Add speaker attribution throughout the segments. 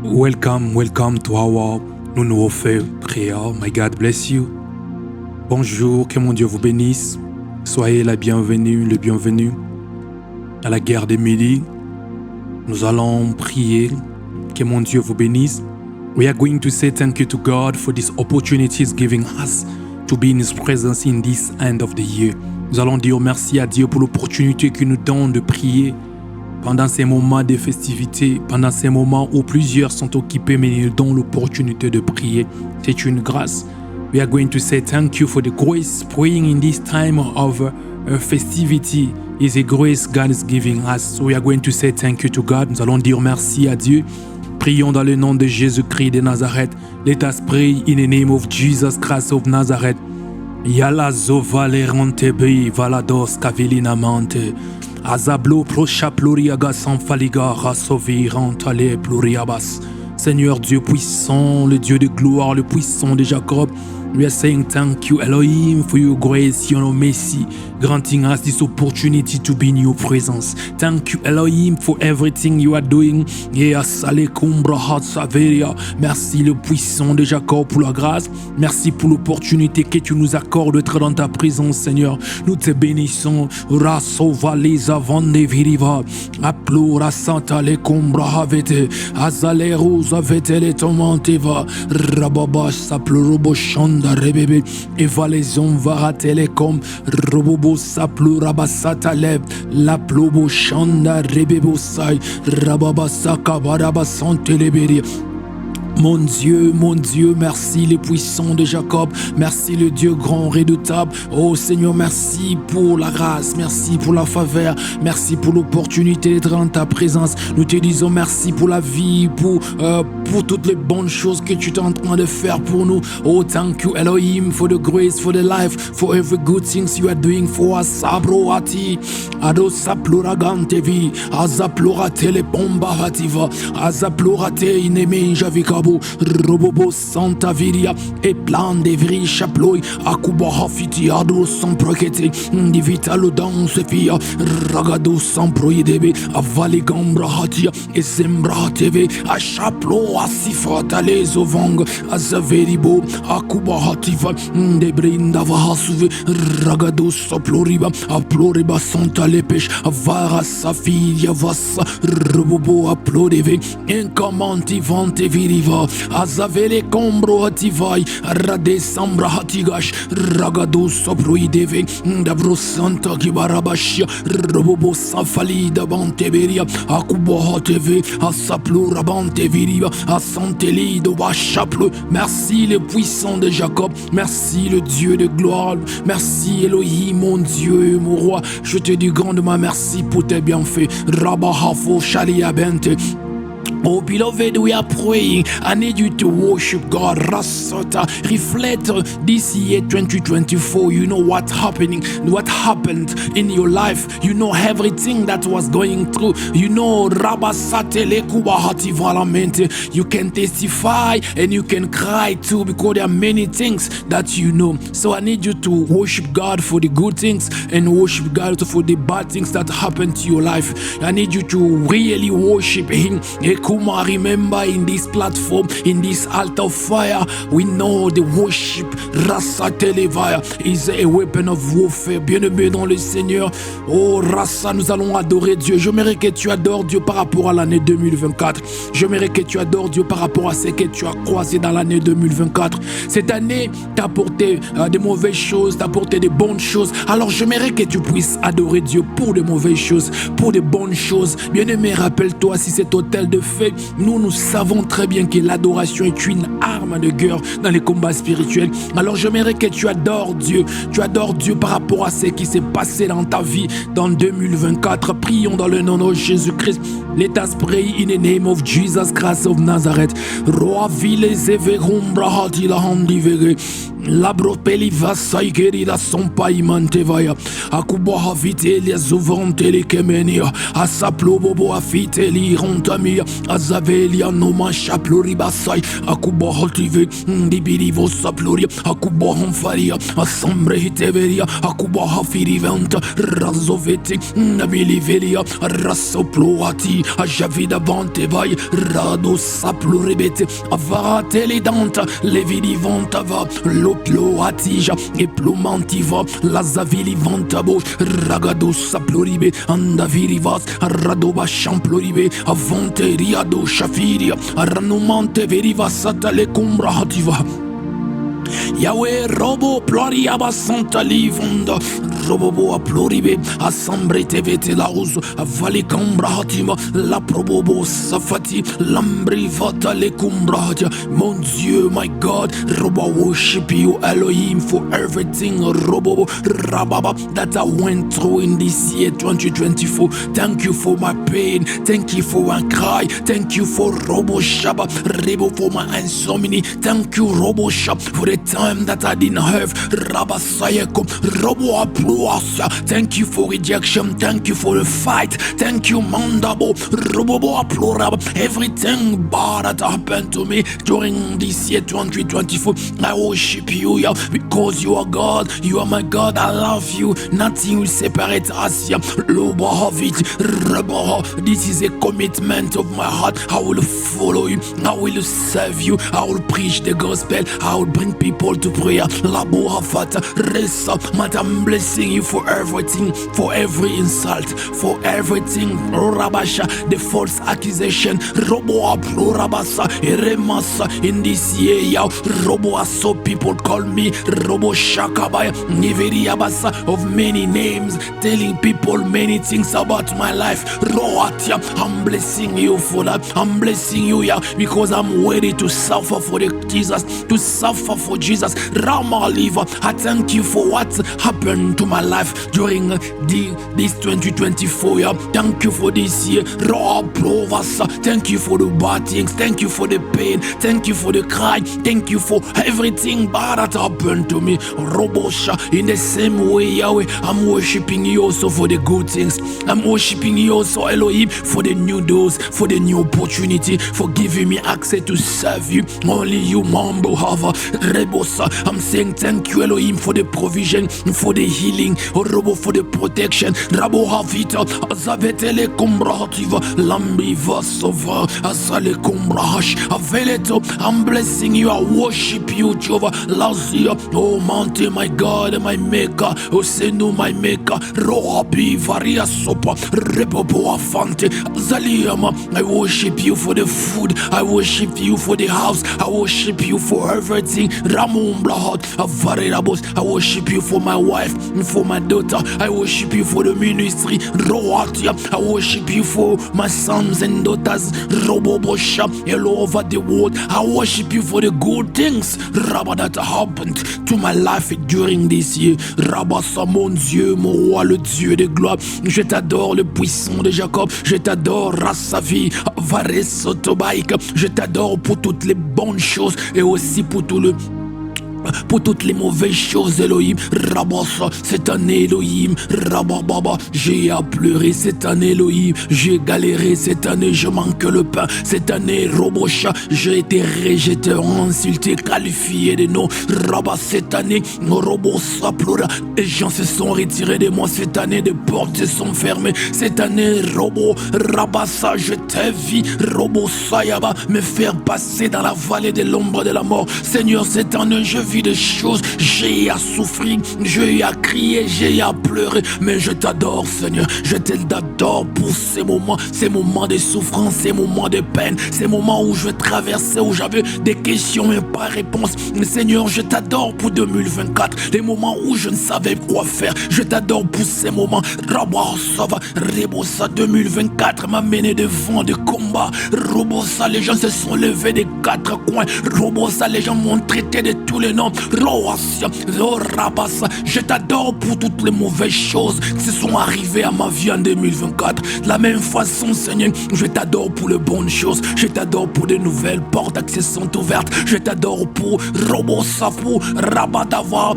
Speaker 1: Welcome to our nouveau fait prayer. My God bless you. Bonjour, que mon Dieu vous bénisse. Soyez la bienvenue, le bienvenu à la guerre des midi. Nous allons prier. Que mon Dieu vous bénisse. We are going to say thank you to God for this opportunity He's giving us to be in His presence in this end of the year. Nous allons dire merci à Dieu pour l'opportunité qu'il nous donne de prier pendant ces moments de festivités, pendant ces moments où plusieurs sont occupés, mais ils donnent l'opportunité de prier. C'est une grâce. We are going to say thank you for the grace. Praying in this time of festivity is a grace God is giving us. So we are going to say thank you to God. Nous allons dire merci à Dieu. Prions dans le nom de Jésus-Christ de Nazareth. Let us pray in the name of Jesus Christ of Nazareth. Yala zovalerante be valados kavilinamante. Azablo procha pluriaga sanfaliga rasovirantale pluriabas. Seigneur Dieu puissant, le Dieu de gloire, le puissant de Jacob, we are saying thank you Elohim for your grace, your mercy, granting us this opportunity to be in your presence. Thank you Elohim for everything you are doing. Merci le puissant de Jacob pour la grâce. Merci pour l'opportunité que tu nous accordes d'être dans ta présence, Seigneur. Nous te bénissons. Rasovaliza vande viriva. Aplora santa le combra avete. Azaleros avete le tomenteva. Rababa saplurobo shanda rebebe. Eva les onvara telecom. Robobo sapluraba satalev. La plobo shanda rebebo sai. Rababa sakabaraba santeleberi. Mon Dieu, merci les puissants de Jacob, merci le Dieu grand redoutable. Oh Seigneur, merci pour la grâce, merci pour la faveur, merci pour l'opportunité d'être dans ta présence. Nous te disons merci pour la vie, pour toutes les bonnes choses que tu es en train de faire pour nous. Oh, thank you Elohim for the grace, for the life, for every good things you are doing for us. Sabroati, ado sapluragantevi, azaplorate le bomba hativa, azaplorate ineme javikabo. Robobo Santa Viria et plan de vri chaploi akuba hafiti ado sans prokete divita lo dans se fia ragado sans proidebe avali gambra hatia et sembra tv a chaplo asifata les ovang azaveribo akuba hativa de brinda vahasuve ragado soploriba aploriba santa lepech avara safiria vassa robobo aplodeve incomanti vante viriva azavele combro hativai rade sambra hatigash ragado soproideve dabro santa kibarabashia robobo safali dabanteberia akubo hateve asaplura banteviria asanteli do bachaplo. Merci le puissant de Jacob, merci le Dieu de gloire, merci Elohim mon Dieu mon roi. Je te dis grandement merci pour tes bienfaits. Rabahafo shalia bente. Oh beloved, we are praying. I need you to worship God. Rasota, reflect this year 2024. You know what happened in your life. You know everything that was going through. You know Rabasatele kubahati valamente. You can testify and you can cry too, because there are many things that you know. So I need you to worship God for the good things and worship God for the bad things that happened to your life. I need you to really worship Him. Kuma, remember in this platform, in this altar of fire, we know the worship Rasa Televaya is a weapon of warfare. Bien-aimé dans le Seigneur, oh Rasa, nous allons adorer Dieu. J'aimerais que tu adores Dieu par rapport à l'année 2024. J'aimerais que tu adores Dieu par rapport à ce que tu as croisé dans l'année 2024. Cette année t'a apporté des mauvaises choses, t'a apporté des bonnes choses. Alors j'aimerais que tu puisses adorer Dieu pour des mauvaises choses, pour des bonnes choses. Bien-aimé, rappelle-toi, si cet hôtel de fait, nous savons très bien que l'adoration est une arme de guerre dans les combats spirituels. Alors j'aimerais que tu adores Dieu par rapport à ce qui s'est passé dans ta vie dans 2024. Prions dans le nom de Jésus-Christ. Let us pray in the name of Jesus Christ of Nazareth. Roi vile zeverum brahati la handivere. Labro peli vasai kerida sompa imante vaya. Akuba havite les ouvrante les kemenia. Asaplo bobo afite li rontamia. Azavelia Noma Shapluribasai, Akuba Hotive, Dibirivo Sapluria, Akuba Honfaria, Assembre Hiteveria, Akuba Hafiriventa, Razoveti, Nabiliveria, Rassoploati, Ajavida Vantevai, Rado Sapluribete, Avarate Danta, Levidivanta va, Loploatija, Eplomantiva, Lazavili Vantabo, Ragado Sapluribe, Andavirivas, Radoba Champluribe, Avanteria do Shafiria, Ranumante Veriva Satale Cumbra Hativa. Yahweh robo ploriaba santa livunda robobo a ploribe assembre tevete la rose avali cambra hatima la probobo safati lambri vata le cumbratia. Mon Dieu, my God, robo worship you Elohim for everything robobo rababa that I went through in this year 2024. Thank you for my pain, thank you for my cry, thank you for robo shaba rebo for my insomnia, thank you robo shab for the time that I didn't have rabasayeko robo apluasa. Thank you for rejection, thank you for the fight, thank you mandabo robo aplorab. Everything bad that happened to me during this year 2024, I worship you, yeah, because you are God, you are my God. I love you, nothing will separate us, yeah. This is a commitment of my heart. I will follow you, I will serve you, I will preach the gospel, I will bring people to prayer. I'm blessing you for everything, for every insult, for everything. The false accusation. In this year, I saw people call me Robo Shakabaya of many names, telling people many things about my life. I'm blessing you for that. I'm blessing you, yeah, because I'm ready to suffer for Jesus, to suffer for Jesus. Rama Liva, I thank you for what happened to my life during this 2024. Yeah. Thank you for this year. Thank you for the bad things. Thank you for the pain. Thank you for the cry. Thank you for everything bad that happened to me. Robosha, in the same way, Yahweh, I'm worshiping you also for the good things. I'm worshiping you also, Elohim, for the new doors, for the new opportunity, for giving me access to serve you. Only you, Mambo Hava, Rebosa. I'm saying thank you, Elohim, for the provision, for the healing, Robo, for the protection. Rabo Havita, Azavetele Kumbrahativa, Lambi Vasova, Azale Kumbrahash, Aveleto. I'm blessing you, I worship you, Jehovah. Lazia, oh Monte, my God, my Maker, Osenu, my Maker, Rohabi, Varia Sopa, Rebobo Afante, Zaliama. I worship you for the food, I worship you for the house, I worship you for everything. Ramon Blahat, Avarirabos, I worship you for my wife and for my daughter. I worship you for the ministry. Roatia, I worship you for my sons and daughters. Robobosha, all over the world. I worship you for the good things, Rabba, that happened to my life during this year. Rabba, mon Dieu, mon roi, le Dieu de gloire. Je t'adore, le puissant de Jacob. Je t'adore, Rassavi, Varesotobaïk. Je t'adore pour toutes les bonnes choses et aussi pour pour toutes les mauvaises choses, Elohim. Rabassa, cette année, Elohim. Rabababa, j'ai à pleurer cette année, Elohim. J'ai galéré cette année, je manque le pain. Cette année, Robocha, j'ai été rejeté, insulté, qualifié de non. Rabba, cette année, Robossa pleura. Les gens se sont retirés de moi cette année, des portes se sont fermées. Cette année, Robo, Rabassa, je t'ai vu, Robossa Yaba, me faire passer dans la vallée de l'ombre de la mort. Seigneur, cette année, je vis des choses, j'ai à souffrir, j'ai à crier, j'ai à pleurer, mais je t'adore, Seigneur. Je t'adore pour ces moments de souffrance, ces moments de peine, ces moments où je traversais, où j'avais des questions et pas réponse. Mais Seigneur, je t'adore pour 2024, les moments où je ne savais quoi faire. Je t'adore pour ces moments. Rabasava, Rebosa 2024 m'a mené devant des combats. Robosa, les gens se sont levés des quatre coins. Robosa, les gens m'ont traité de tous les maintenant. Roasia, Rabassa, je t'adore pour toutes les mauvaises choses qui se sont arrivées à ma vie en 2024. De la même façon, Seigneur, je t'adore pour les bonnes choses. Je t'adore pour de nouvelles portes d'accès sont ouvertes. Je t'adore pour Robosa, pour Rabat d'avoir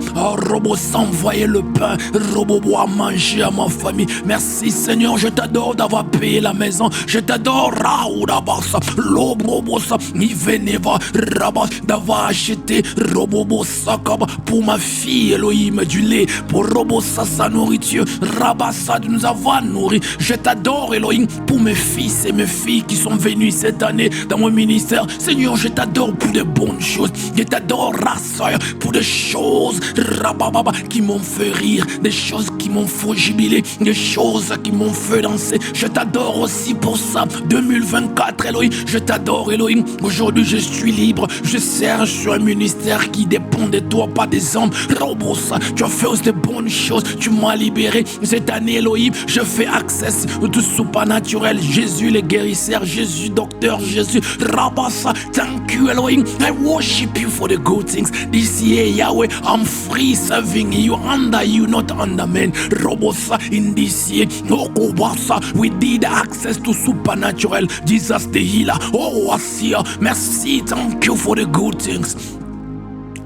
Speaker 1: Robo s'envoyer le pain, Robo boire manger à ma famille. Merci Seigneur, je t'adore d'avoir payé la maison. Je t'adore Raoudabasa, Lobobosa, Niveneva, Rabat d'avoir acheté Robobosa pour ma fille Elohim du lait, pour Robosa sa nourriture, Rabassa de nous avoir nourri. Je t'adore Elohim pour mes fils et mes filles qui sont venus cette année dans mon ministère. Seigneur, je t'adore pour de bonnes choses. Je t'adore Rassaya pour des choses Rabababa qui m'ont fait rire, des choses qui m'ont fait jubiler, des choses qui m'ont fait danser. Je t'adore aussi pour ça. 2024 Elohim, je t'adore Elohim. Aujourd'hui je suis libre, je sers sur un ministère qui dépend de toi, pas des hommes. Robosa, tu as fait aussi de bonnes choses, tu m'as libéré. Cette année Elohim, je fais access au tout supernatural. Jésus le guérisseur, Jésus docteur, Jésus Rabassa. Thank you Elohim, I worship you for the good things. This year Yahweh, I'm free serving you, under you, not under men. Robosa, in this year, Okobasa, we did access to supernatural. Jesus the healer, oh Asia, merci, thank you for the good things.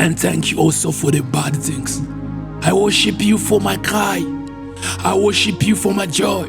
Speaker 1: And thank you also for the bad things. I worship you for my cry. I worship you for my joy.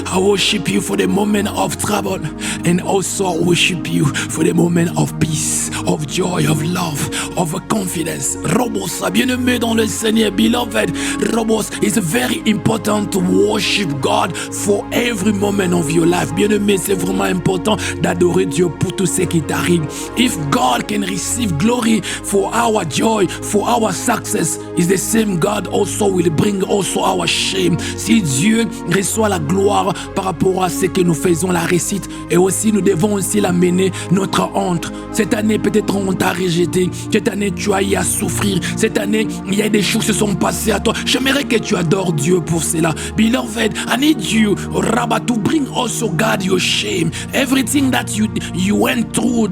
Speaker 1: I worship you for the moment of trouble. And also I worship you for the moment of peace, of joy, of love, of confidence. Robos, bien-aimé dans le Seigneur, beloved. Robos, it's very important to worship God for every moment of your life. Bien-aimé, c'est vraiment important d'adorer Dieu pour tout ce qui t'arrive. If God can receive glory for our joy, for our success, is the same God also will bring also our shame. Si Dieu reçoit la gloire par rapport à ce que nous faisons, la réussite, et aussi nous devons aussi l'amener notre honte. Cette année, peut-être on t'a rejeté. Cette année, tu as eu à souffrir. Cette année, il y a des choses qui se sont passées à toi. J'aimerais que tu adores Dieu pour cela. Beloved, I need you, Rabba, to bring also God your shame. Everything that you went through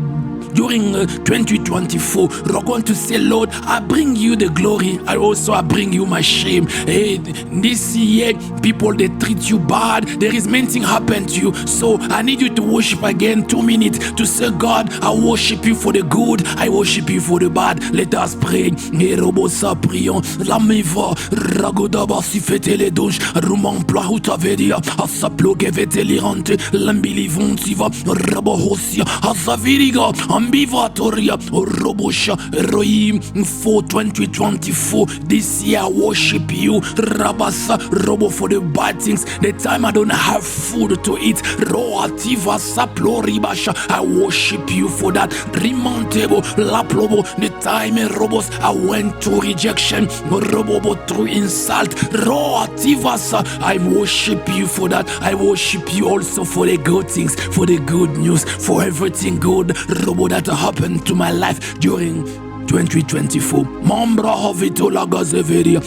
Speaker 1: during 2024, we're going to say, Lord, I bring you the glory. I bring you my shame. Hey, this year, people, they treat you bad. There is many things happen to you. So I need you to worship again 2 minutes to say, God, I worship you for the good. I worship you for the bad. Let us pray. Robosa, prions. La meva, ragodaba, si fete les douches. Roman plahuta vedia. Asaplo que vete lirante. Lambilivontiva. Rabohosia. Asaviriga. Ambivatoria, Robosha, Elohim, for 2024. This year I worship you, Rabasa, Robo, for the bad things. The time I don't have food to eat, Roativa, Saploribasha, I worship you for that. Rimantebo, Laplobo, the time Robos, I went to rejection, Robobo through insult, Roativasa, I worship you for that. I worship you also for the good things, for the good news, for everything good, Robo, that happened to my life during 2024. Mambra havito la gazeveria.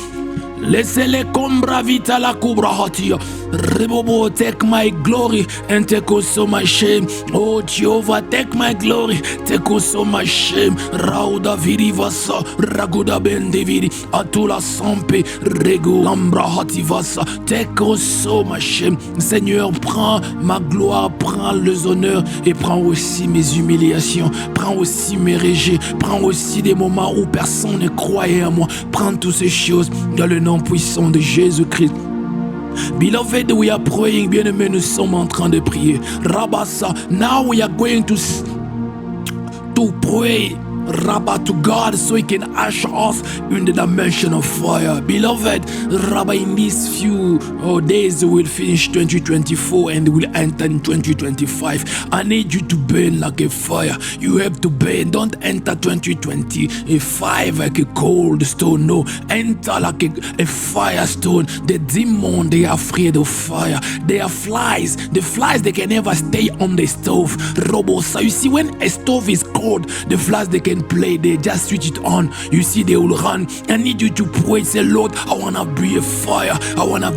Speaker 1: Laissez-les combra vita la cobra hatia. Rebobo, take my glory and take also my shame. Oh Jehovah, take my glory, take also my shame. Rauda virivasa, raguda bendeviri, atula sampe, rego lambra hativasa. Take also my shame. Seigneur, prends ma gloire, prends les honneurs et prends aussi mes humiliations. Prends aussi mes rejets, prends aussi des moments où personne ne croyait à moi. Prends toutes ces choses dans le nom puissant de Jésus-Christ. Beloved, we are praying. Bien-aimés, nous sommes en train de prier. Rabasa, now we are going to pray. Rabba to God so he can usher us in the dimension of fire. Beloved, Rabba, in these few days we'll finish 2024 and we'll enter in 2025. I need you to burn like a fire. You have to burn. Don't enter 2025 like a cold stone. No, enter like a firestone. The demon, they are afraid of fire. They are flies. The flies, they can never stay on the stove. Robosa, you see, when a stove is cold, old. The flash they can play, they just switch it on. You see, they will run. I need you to pray, say, Lord, I wanna be a fire. I wanna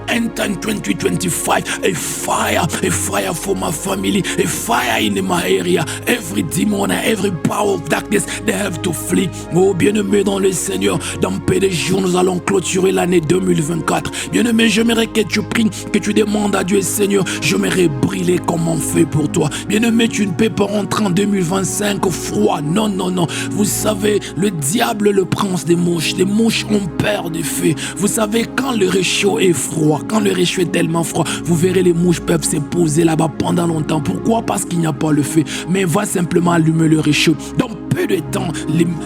Speaker 1: enter in 2025 a fire for my family, a fire in my area. Every demon and every power of darkness, they have to flee. Oh, bien-aimé dans le Seigneur, dans peu de jours, nous allons clôturer l'année 2024. Bien-aimé, j'aimerais que tu pries, que tu demandes à Dieu, Seigneur, j'aimerais briller comme un feu pour toi. Bien-aimé, tu ne peux pas rentrer en 2025 froid. Non, non, non. Vous savez, le diable, le prince des mouches ont peur du feu. Vous savez, quand le réchaud est froid, quand le réchaud est tellement froid, vous verrez les mouches peuvent se poser là-bas pendant longtemps. Pourquoi? Parce qu'il n'y a pas le feu. Mais va simplement allumer le réchaud. Donc, peu de temps,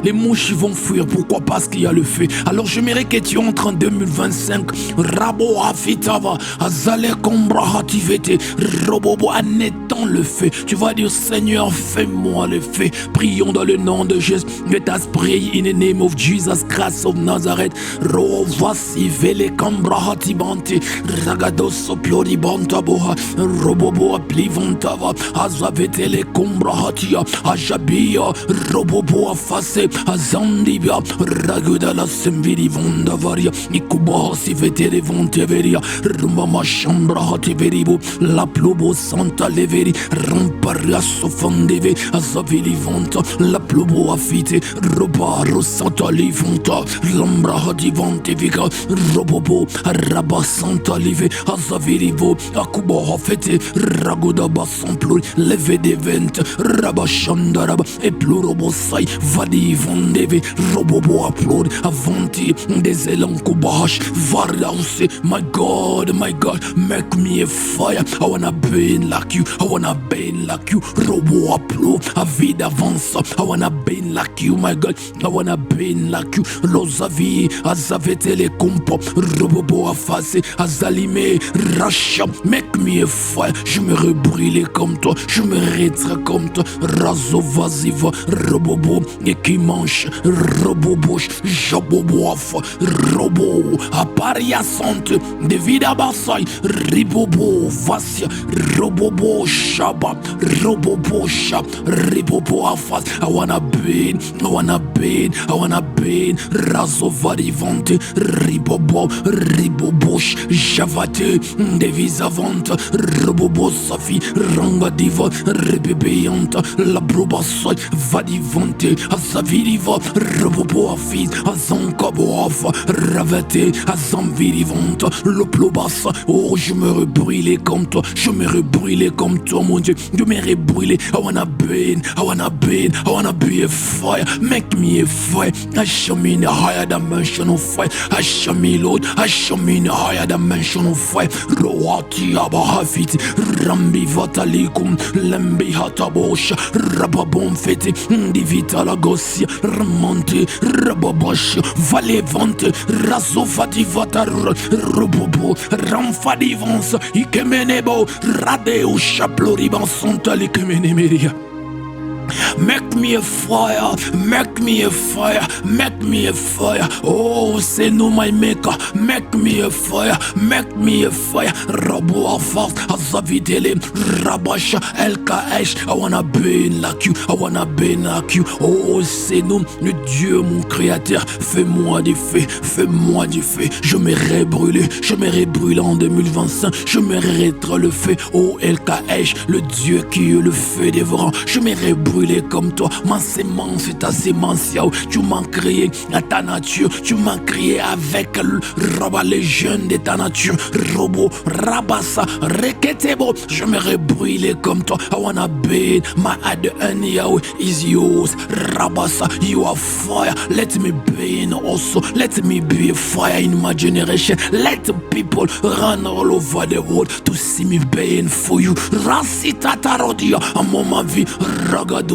Speaker 1: les mouches vont fuir. Pourquoi? Parce qu'il y a le feu. Alors j'aimerais que tu entres en 2025. Rabo afitava, azale kombra hativete, robobo en étant le feu. Tu vas dire, Seigneur, fais-moi le feu. Prions dans le nom de Jésus. Let us pray in the name of Jesus Christ of Nazareth. Rovasi vele kombra hatibante, ragados opiori bantaboha, robobo aplivantava, azavete le kombra hatia, ajabia, robobo afase, azandibia, raguda la semviri vondavaria, ikuba si vetere vonteveria, rumama chambra hativeribo, la plubo santa leveri, ramparia sofandeve, azavili vonta, la plubo afite, robaro santa livonta, lambra hativantevica, robobo, rabba santa live, azavirivo, akuba hafete, raguda basampluri, leve de vente, rabba shandaraba, e plurobo sai, vadi vondeve, robobo applaud, avanti, des élans kubash, varlance, my God, make me a fire, I wanna burn like you, I wanna burn like you, robo applaud, a vida avança, I wanna burn like you, my God, I wanna burn like you, losavi, azavete le compo, robobo afase, azalime, racha, make me a fire, je me rebrûler comme toi, je me retraite comme toi, razo vaziva, robobo, et qui mange, robobo, jabobo afa, robo, aparia sante, de vida basai, ribobo, vasia, robobo, shaba, robobo, shab, ribobo afas, I wanna burn, I wanna burn, I wanna burn, razo varivante, ribobo, ribobosh, javate, de visavante, robobo safi, ranga diva, rebebeyanta, la brobasai, vadivante, azaviriva, robobo afis, azankabo afa, ravate, azamvirivante, le plobassa, oh je me rebrûler comme toi, je me rebrûler comme toi mon Dieu, je me rebrûler, I wanna burn, I wanna burn, I wanna be a fire, make me a fire, I show me in a higher dimension of fire, I show me Lord, I show me in a higher dimension of fire, roati abahafiti, rambi vatalikum, lembi hatabosha, rababon fete, divita la gossia, remonte, rababash, valevante, razofati vatar, robobo, ramfadivance, ikemenebo, radeu chaploriban sontali kemenemeria. Make me a fire, make me a fire, make me a fire. Oh, say no, my maker, make me a fire, make me a fire. Rabo afas, azavidele, rabasha, LKH. I wanna burn like you, I wanna burn like you. Oh, c'est nous, le Dieu, mon créateur. Fais-moi du feu, fais-moi du feu. Je me brûler en 2025. Je me être le feu. Oh, LKH, le Dieu qui est le feu dévorant. Je me brûler comme toi, ma sémence est ta sémence, tu m'as créé à ta nature, tu m'as créé avec les jeunes de ta nature, robot, rabassa, reketebo, je me brûler comme toi, I wanna burn, my ADN Yahweh is yours, rabassa, you are fire, let me burn also, let me be a fire in my generation, let the people run all over the world to see me burn for you, rasita tarodia, à mon vie, ragados,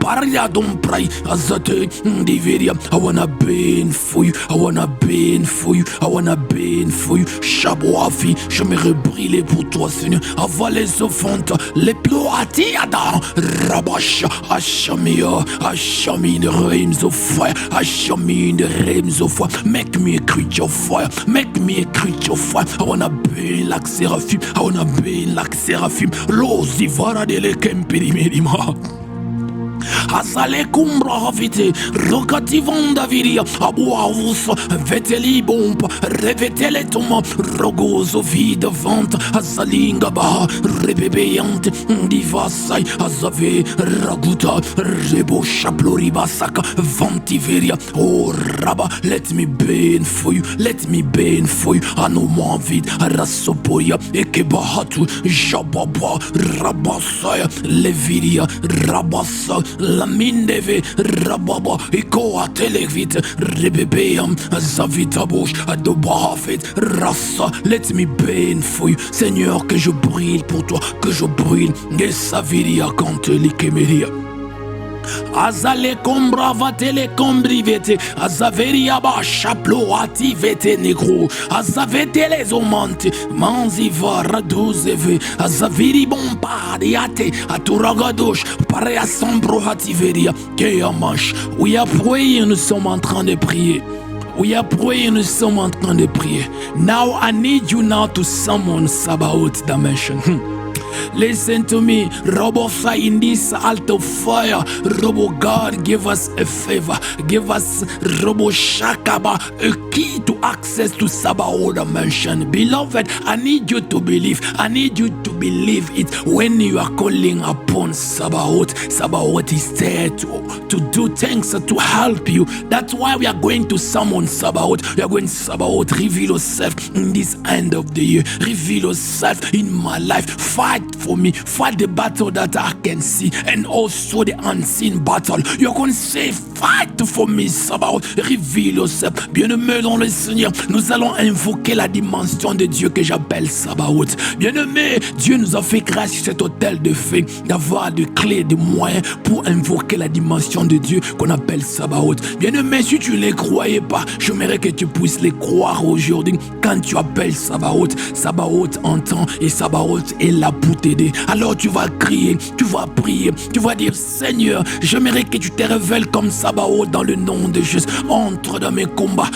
Speaker 1: paria don pray, azate, diveria, I wanna burn for you, I wanna burn for you, I wanna burn for you, Shaboafi, je me brûler pour toi, Seigneur, avaler ce fond, les ploati adam, rabasha, ashamia, ashami in the realms of fire, ashami in the realms of fire, make me a creature of fire, make me a creature of fire, I wanna burn like seraphim, I wanna burn like seraphim, lo zivara de le kempiri merima. azale kumbra vite, rogativanda viria, abuavus, veteli bompa, revetele toma, rogozo vide vente, azalinga ba, rebebeante, divasai, azave, raguta, rebo chaploribasaka, vantiveria, oh Rabba, let me burn for you, let me burn for you, anoma vid, rasopoya, ekebahatu, jababa, rabasaya, leviria, rabasa, lamindeve, rababa, ekoa televit, rebebeam, zavitabosh, adobahafet, rasa, let me burn for you, Seigneur, que je brille pour toi, que je brille, et saviria kante likemeria. Azale combra vatele combrivete, azaveria ba chaplo ativete negro, azavete les omante, manziva raduzeve, azaviri bombadiate, aturagadosh, pare assombro ativeria, keamash. We are praying, nous sommes en train de prier. We are praying, nous sommes en train de prier. Now I need you now to summon Sabaoth dimension. Listen to me, Robosa, in this altar of fire, Robo God, give us a favor, give us Robo Shakaba, a key to access to Sabaoth dimension. Beloved, I need you to believe, I need you to believe it when you are calling upon Sabaoth. Sabaoth is there to do things to help you. That's why we are going to summon Sabaoth. We are going to Sabaoth, reveal yourself in this end of the year, reveal yourself in my life, fight for me, fight the battle that I can see and also the unseen battle. You're going to say, fight for me, Sabaoth, reveal yourself. Bien-aimé dans le Seigneur, nous allons invoquer la dimension de Dieu que j'appelle Sabaoth. Bien-aimé, Dieu nous a fait grâce sur cet hôtel de feu d'avoir des clés, des moyens pour invoquer la dimension de Dieu qu'on appelle Sabaoth. Bien-aimé, si tu ne les croyais pas, j'aimerais que tu puisses les croire aujourd'hui. Quand tu appelles Sabaoth, Sabaoth entend et Sabaoth est là pour t'aider. Alors tu vas crier, tu vas prier, tu vas dire, Seigneur, j'aimerais que tu te révèles comme Sabaoth dans le nom de Jésus. Entre dans mes combats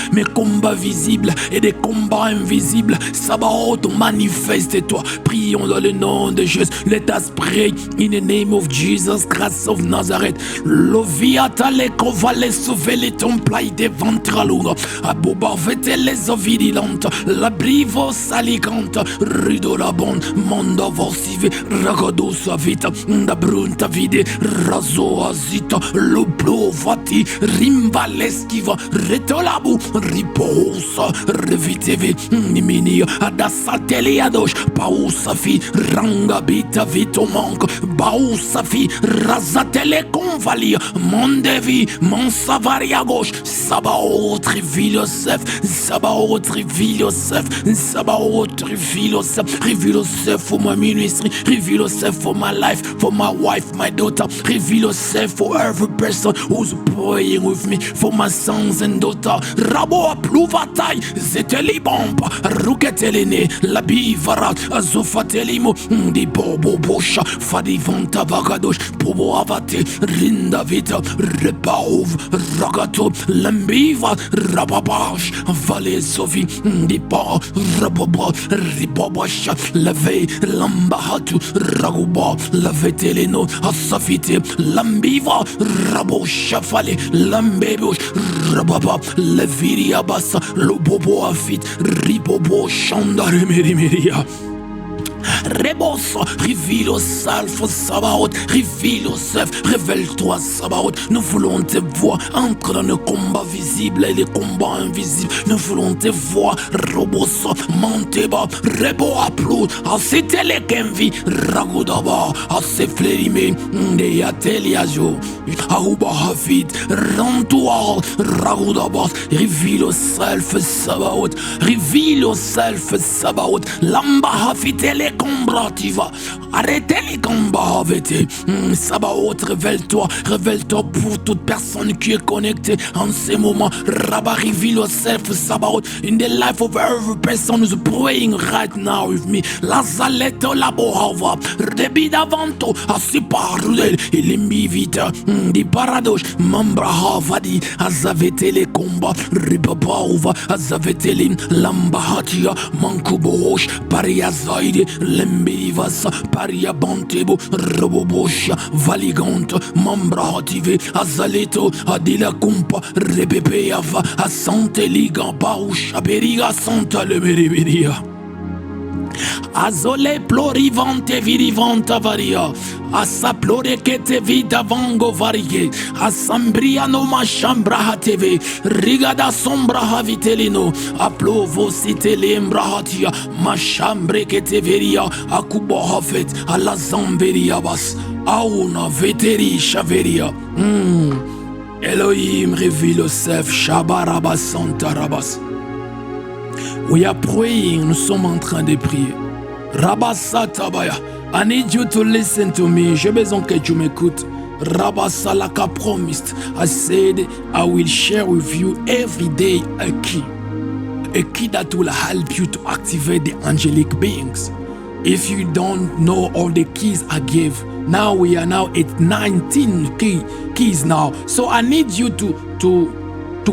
Speaker 1: visibles et des combats invisibles. Sabaoth, manifeste-toi. Prions dans le nom de Jésus. Let us pray in the name of Jesus Christ of Nazareth. Loviata le kovale sovele templai de ventralunga. Aboba vete les ovidilante. La brivo saligante. Rido la bonne. Manda vorsive. Ragado savita. Da brunta vide. Razo azita. Luplo vati. Rimba l'esquiva. Retolabu. Riposa. Reviteve. Nimini. Adasateli adosh. Pausafi. Rangabita vito manque. Bausafi. Razatele convalia. Mondevi. Monsavaria gauche. Sabaoth, reveal yourself. Sabaoth, reveal yourself. Sabaoth, reveal yourself. Reveal yourself for my ministry. Reveal yourself for my life. For my wife, my daughter. Reveal yourself for every person who's praying with me. For my sons and daughters. Rabo apluvatai. Zeteli bomba. Ruketelene. La bivara. Azofatelimo. Di bobo bosha. Fadi vanta vagadosh. Pobo avate. Rinda vita. Repauv. Ragato. Lambiva. Rababash. Vale sofi. Di pa. Rababa. Ribabasha. Lave. Lambahatu. Raguba. Laveteleno. Asafite. Lambiva. Rabosha fale. Lambebosh. Rababa. Leviria basa. Lobobo afit. Ribobo. Shanda remerimeria. Rebos, reveal yourself, Sabaoth, reveal yourself, révèle-toi, Sabaoth. Nous voulons te voir, entre dans le combat visible et les combats invisibles. Nous voulons te voir, Robos, Manteba, Rebo applaud, Asite les Kenvi, Ragodaba, Aseflerime, Deyateliajo, Aruba Hafid, Rantoir, Ragodaba, reveal yourself, Sabaoth, reveal yourself, Sabaoth, Lamba Hafitele combativa. Arrêtez les combats avec Sabaoth, révèle-toi pour toute personne qui est connectée en ce moment. Rabba, reveal yourself, Sabaoth, in the life of every person who's praying right now with me. Lazaleto labohava, rebidavanto, asiparudel, il invita, di paradoche, mambra havadi, azavete les combats, ribabauva, azaveteli, lambahatia, mankubosh, pariazaide, Lembivas, Pariabantebo, Robobosha, Valigant, Mambrative, Azaleto, Adila Kumpa, Rebebeava, Asante Liga, Bausha, Beriga, Santa Leberiberia. Azole plorivante virivanta varia, asa plore che te vita vango varie, asambria no machambra tv, rigada sombra havitelino, aplovo site lembra hatia, machambre che te veria, akubo hafet, alla zamberia bas, auna veteri shaveria. Elohim reveal yourself, Shabarabas Santa Rabas. We are praying, nous sommes en train de prier. Rabasatabaya, I need you to listen to me. J'ai besoin que tu m'écoutes. Rabasalaka promised. I said I will share with you every day a key that will help you to activate the angelic beings. If you don't know all the keys I gave, now we are now at 19 keys now. So I need you to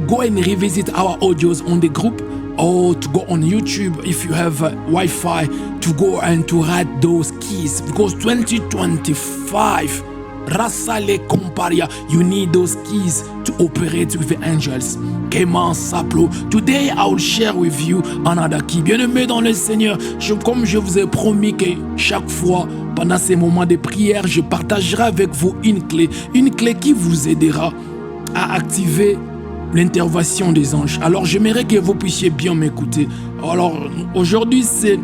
Speaker 1: go and revisit our audios on the group, or to go on YouTube if you have Wi-Fi, to go and to write those keys, because 2025 Rasale Comparia, you need those keys to operate with the angels. Keman Saplo. Today I will share with you another key. Bien-aimés dans le Seigneur, comme je vous ai promis que chaque fois pendant ces moments de prière, je partagerai avec vous une clé qui vous aidera à activer l'intervention des anges. Alors j'aimerais que vous puissiez bien m'écouter. Alors aujourd'hui c'est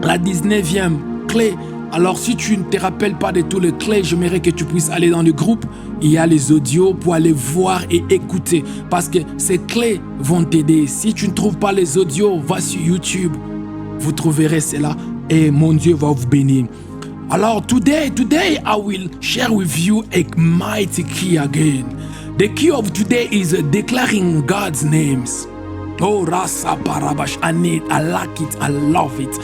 Speaker 1: la 19e clé. Alors si tu ne te rappelles pas de tous les clés, j'aimerais que tu puisses aller dans le groupe. Il y a les audios pour aller voir et écouter, parce que ces clés vont t'aider. Si tu ne trouves pas les audios, va sur YouTube, vous trouverez cela et mon Dieu va vous bénir. Alors today I will share with you a mighty key again. The key of today is declaring God's names. Oh, Rasa Barabash, I like it, I love it.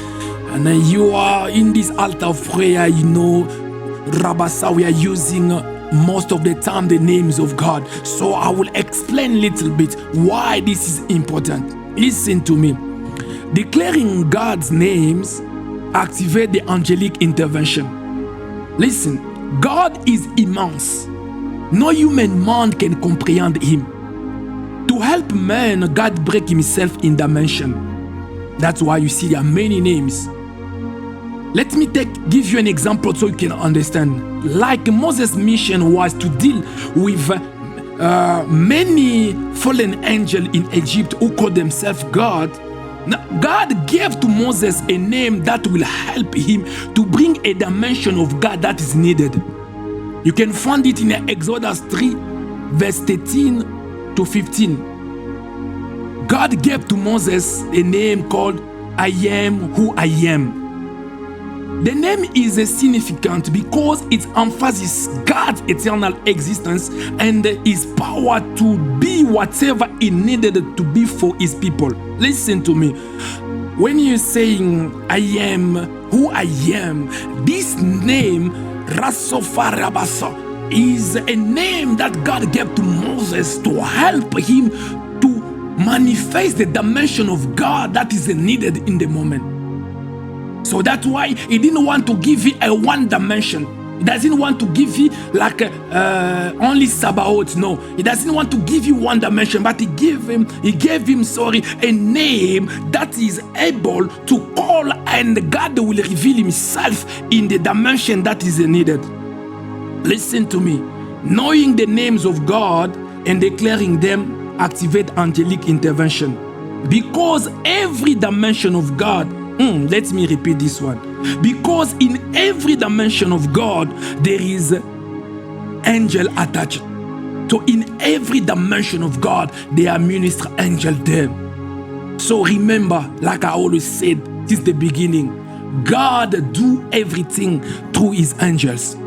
Speaker 1: And you are in this altar of prayer, you know, Rabasa, we are using most of the time the names of God. So I will explain a little bit why this is important. Listen to me. Declaring God's names activate the angelic intervention. Listen, God is immense. No human mind can comprehend him. To help man, God break himself in dimension. That's why you see there are many names. Let me give you an example so you can understand. Like Moses' mission was to deal with many fallen angels in Egypt who called themselves God. Now, God gave to Moses a name that will help him to bring a dimension of God that is needed. You can find it in Exodus 3, verse 13 to 15. God gave to Moses a name called I am who I am. The name is significant because it emphasizes God's eternal existence and his power to be whatever he needed to be for his people. Listen to me. When you're saying I am who I am, this name Rasofarabasa is a name that God gave to Moses to help him to manifest the dimension of God that is needed in the moment. So that's why he didn't want to give you a one dimension. He doesn't want to give you like only Sabaoth. No, he doesn't want to give you one dimension, but he gave him a name that is able to call, and God will reveal himself in the dimension that is needed. Listen to me. Knowing the names of God and declaring them activate angelic intervention. Because every dimension of God, let me repeat this one. Because in every dimension of God, there is angel attached. So in every dimension of God, there are minister angel there. So remember, like I always said since the beginning, God do everything through his angels.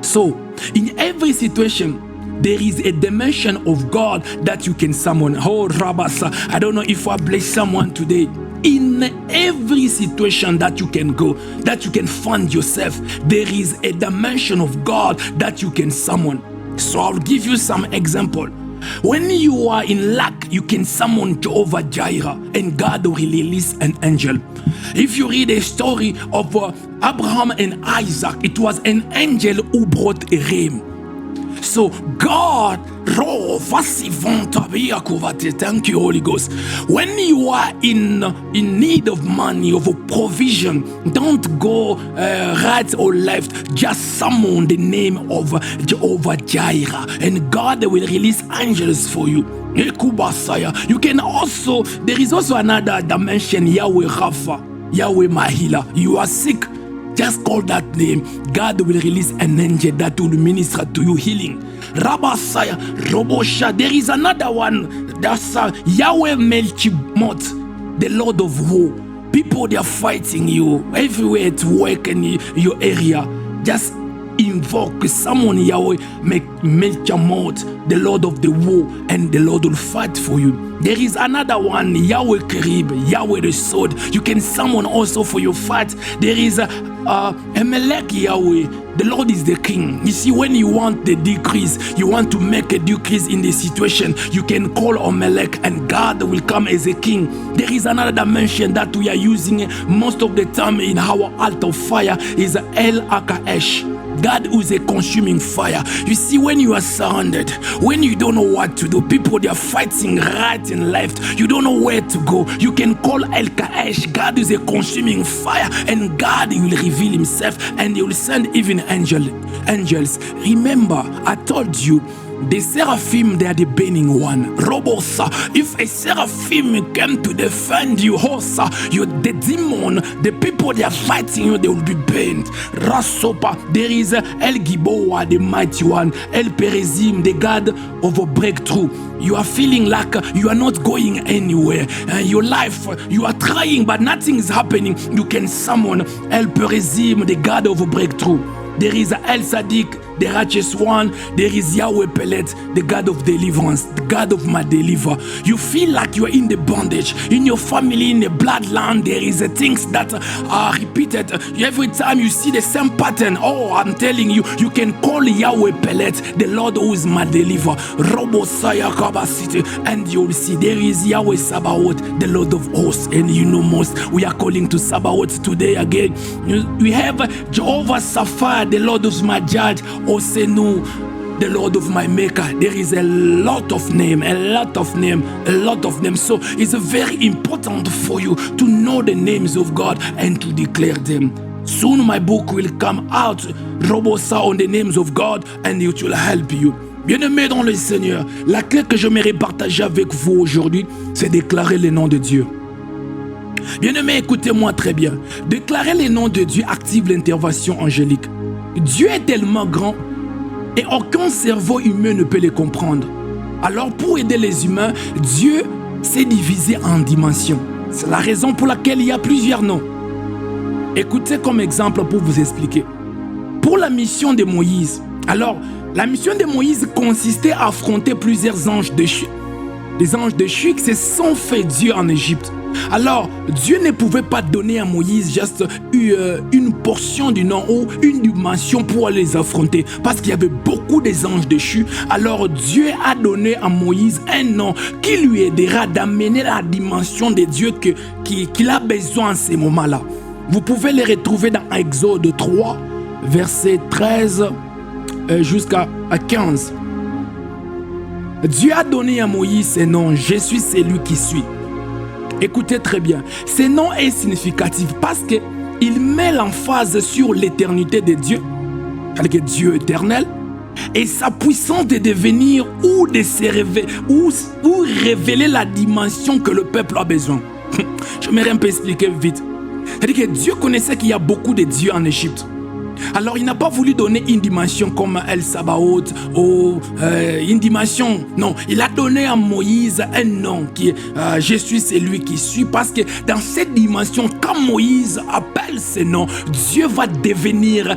Speaker 1: So in every situation, there is a dimension of God that you can summon. Oh, Rabasa, I don't know if I bless someone today. In every situation that you can go, that you can find yourself, there is a dimension of God that you can summon. So I'll give you some example. When you are in lack, you can summon Jehovah Jireh, and God will release an angel. If you read a story of Abraham and Isaac, it was an angel who brought a ram. So God, thank you, Holy Ghost. When you are in need of money, of a provision, don't go right or left. Just summon the name of Jehovah Jireh, and God will release angels for you. You can also, there is also another dimension, Yahweh Rapha, Yahweh Mahila. You are sick, just call that name. God will release an angel that will minister to you healing. Rabasaya, Robosha. There is another one. That's Yahweh Melchimoth, the Lord of War. People, they are fighting you everywhere at work and your area. Just invoke someone, Yahweh Melchimoth, the Lord of the war, and the Lord will fight for you. There is another one, Yahweh Kerib, Yahweh the sword. You can summon also for your fight. There is Emelech Yahweh, the Lord is the king. You see, when you want the decrease, you want to make a decrease in the situation, you can call Emelech and God will come as a king. There is another dimension that we are using most of the time in our altar of fire is El Akaesh. God who is a consuming fire. You see, when you are surrounded, when you don't know what to do, people, they are fighting right and left. You don't know where to go. You can call El Kaesh. God is a consuming fire, and God will reveal himself, and he will send even angels. Remember, I told you, the seraphim, they are the burning one. Robosa. If a seraphim came to defend you, Hosa, you the demon, the people they are fighting you, they will be burned. Rasopa. There is El Giboa, the mighty one. El Perezim, the God of a breakthrough. You are feeling like you are not going anywhere. Your life, you are trying, but nothing is happening. You can summon El Perezim, the God of a breakthrough. There is El Sadiq, the righteous one. There is Yahweh Pelet, the God of deliverance, the God of my deliver. You feel like you are in the bondage. In your family, in the bloodline, there is things that are repeated. Every time you see the same pattern, oh, I'm telling you, you can call Yahweh Pelet, the Lord who is my deliver. Robo Saya Kabasite, and you'll see there is Yahweh Sabaoth, the Lord of hosts. And you know most, we are calling to Sabaoth today again. We have Jehovah Sapphire, the Lord of my judge. Osenu, the Lord of my maker. There is a lot of names. So it's very important for you to know the names of God and to declare them. Soon my book will come out, Robosa, on the names of God, and it will help you. Bien-aimés dans le Seigneur, la clé que j'aimerais partager avec vous aujourd'hui, c'est déclarer le nom de Dieu. Bien-aimés, écoutez-moi très bien. Déclarer le nom de Dieu active l'intervention angélique. Dieu est tellement grand et aucun cerveau humain ne peut le comprendre. Alors pour aider les humains, Dieu s'est divisé en dimensions. C'est la raison pour laquelle il y a plusieurs noms. Écoutez comme exemple pour vous expliquer. Pour la mission de Moïse, alors la mission de Moïse consistait à affronter plusieurs anges déchus. Les anges déchus qui se sont fait Dieu en Égypte. Alors, Dieu ne pouvait pas donner à Moïse juste une portion du nom ou une dimension pour les affronter parce qu'il y avait beaucoup d'anges déchus. Alors, Dieu a donné à Moïse un nom qui lui aidera d'amener la dimension de Dieu qu'il a besoin en ces moments-là. Vous pouvez les retrouver dans Exode 3, verset 13 jusqu'à 15. Dieu a donné à Moïse ce nom, je suis celui qui suis. Écoutez très bien, ce nom est significatif parce qu'il met l'emphase sur l'éternité de Dieu, c'est-à-dire Dieu éternel, et sa puissance de devenir ou de se révéler, ou révéler la dimension que le peuple a besoin. Je vais un peu expliquer vite. C'est-à-dire que Dieu connaissait qu'il y a beaucoup de dieux en Égypte. Alors il n'a pas voulu donner une dimension comme El Sabaoth ou une dimension. Non, il a donné à Moïse un nom qui est je suis celui qui suis, parce que dans cette dimension, quand Moïse appelle ce nom, Dieu va devenir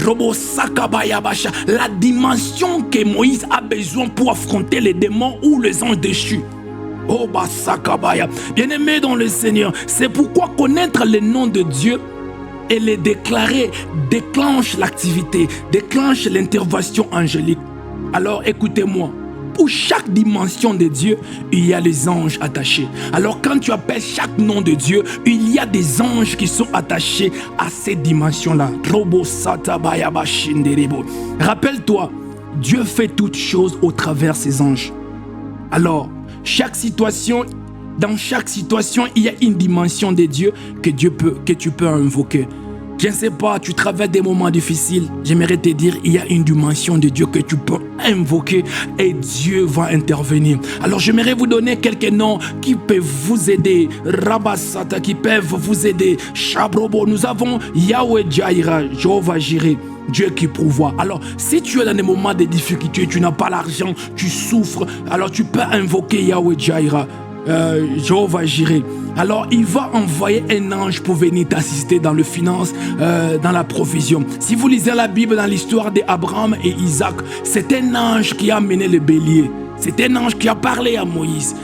Speaker 1: Robo Sakabayabasha, la dimension que Moïse a besoin pour affronter les démons ou les anges déchus. Oh Basakabaya, bien-aimé dans le Seigneur, c'est pourquoi connaître le nom de Dieu et les déclarer déclenche l'activité, déclenche l'intervention angélique. Alors écoutez-moi, sous chaque dimension de Dieu, il y a les anges attachés. Alors quand tu appelles chaque nom de Dieu, il y a des anges qui sont attachés à ces dimensions-là. Rappelle-toi, Dieu fait toutes choses au travers de ses anges. Alors, dans chaque situation, il y a une dimension de Dieu que tu peux invoquer. Je ne sais pas, tu traverses des moments difficiles. J'aimerais te dire, il y a une dimension de Dieu que tu peux invoquer et Dieu va intervenir. Alors j'aimerais vous donner quelques noms qui peuvent vous aider. Rabasata qui peuvent vous aider. Shabrobo, nous avons Yahweh Jaira, Jéhovah Jireh, Dieu qui pourvoit. Alors si tu es dans des moments de difficulté, tu n'as pas l'argent, tu souffres, alors tu peux invoquer Yahweh Jaira, Jéhovah Jireh. Alors il va envoyer un ange pour venir t'assister dans le finance, dans la provision. Si vous lisez la Bible dans l'histoire d'Abraham et Isaac, c'est un ange qui a mené le bélier. C'est un ange qui a parlé à Moïse.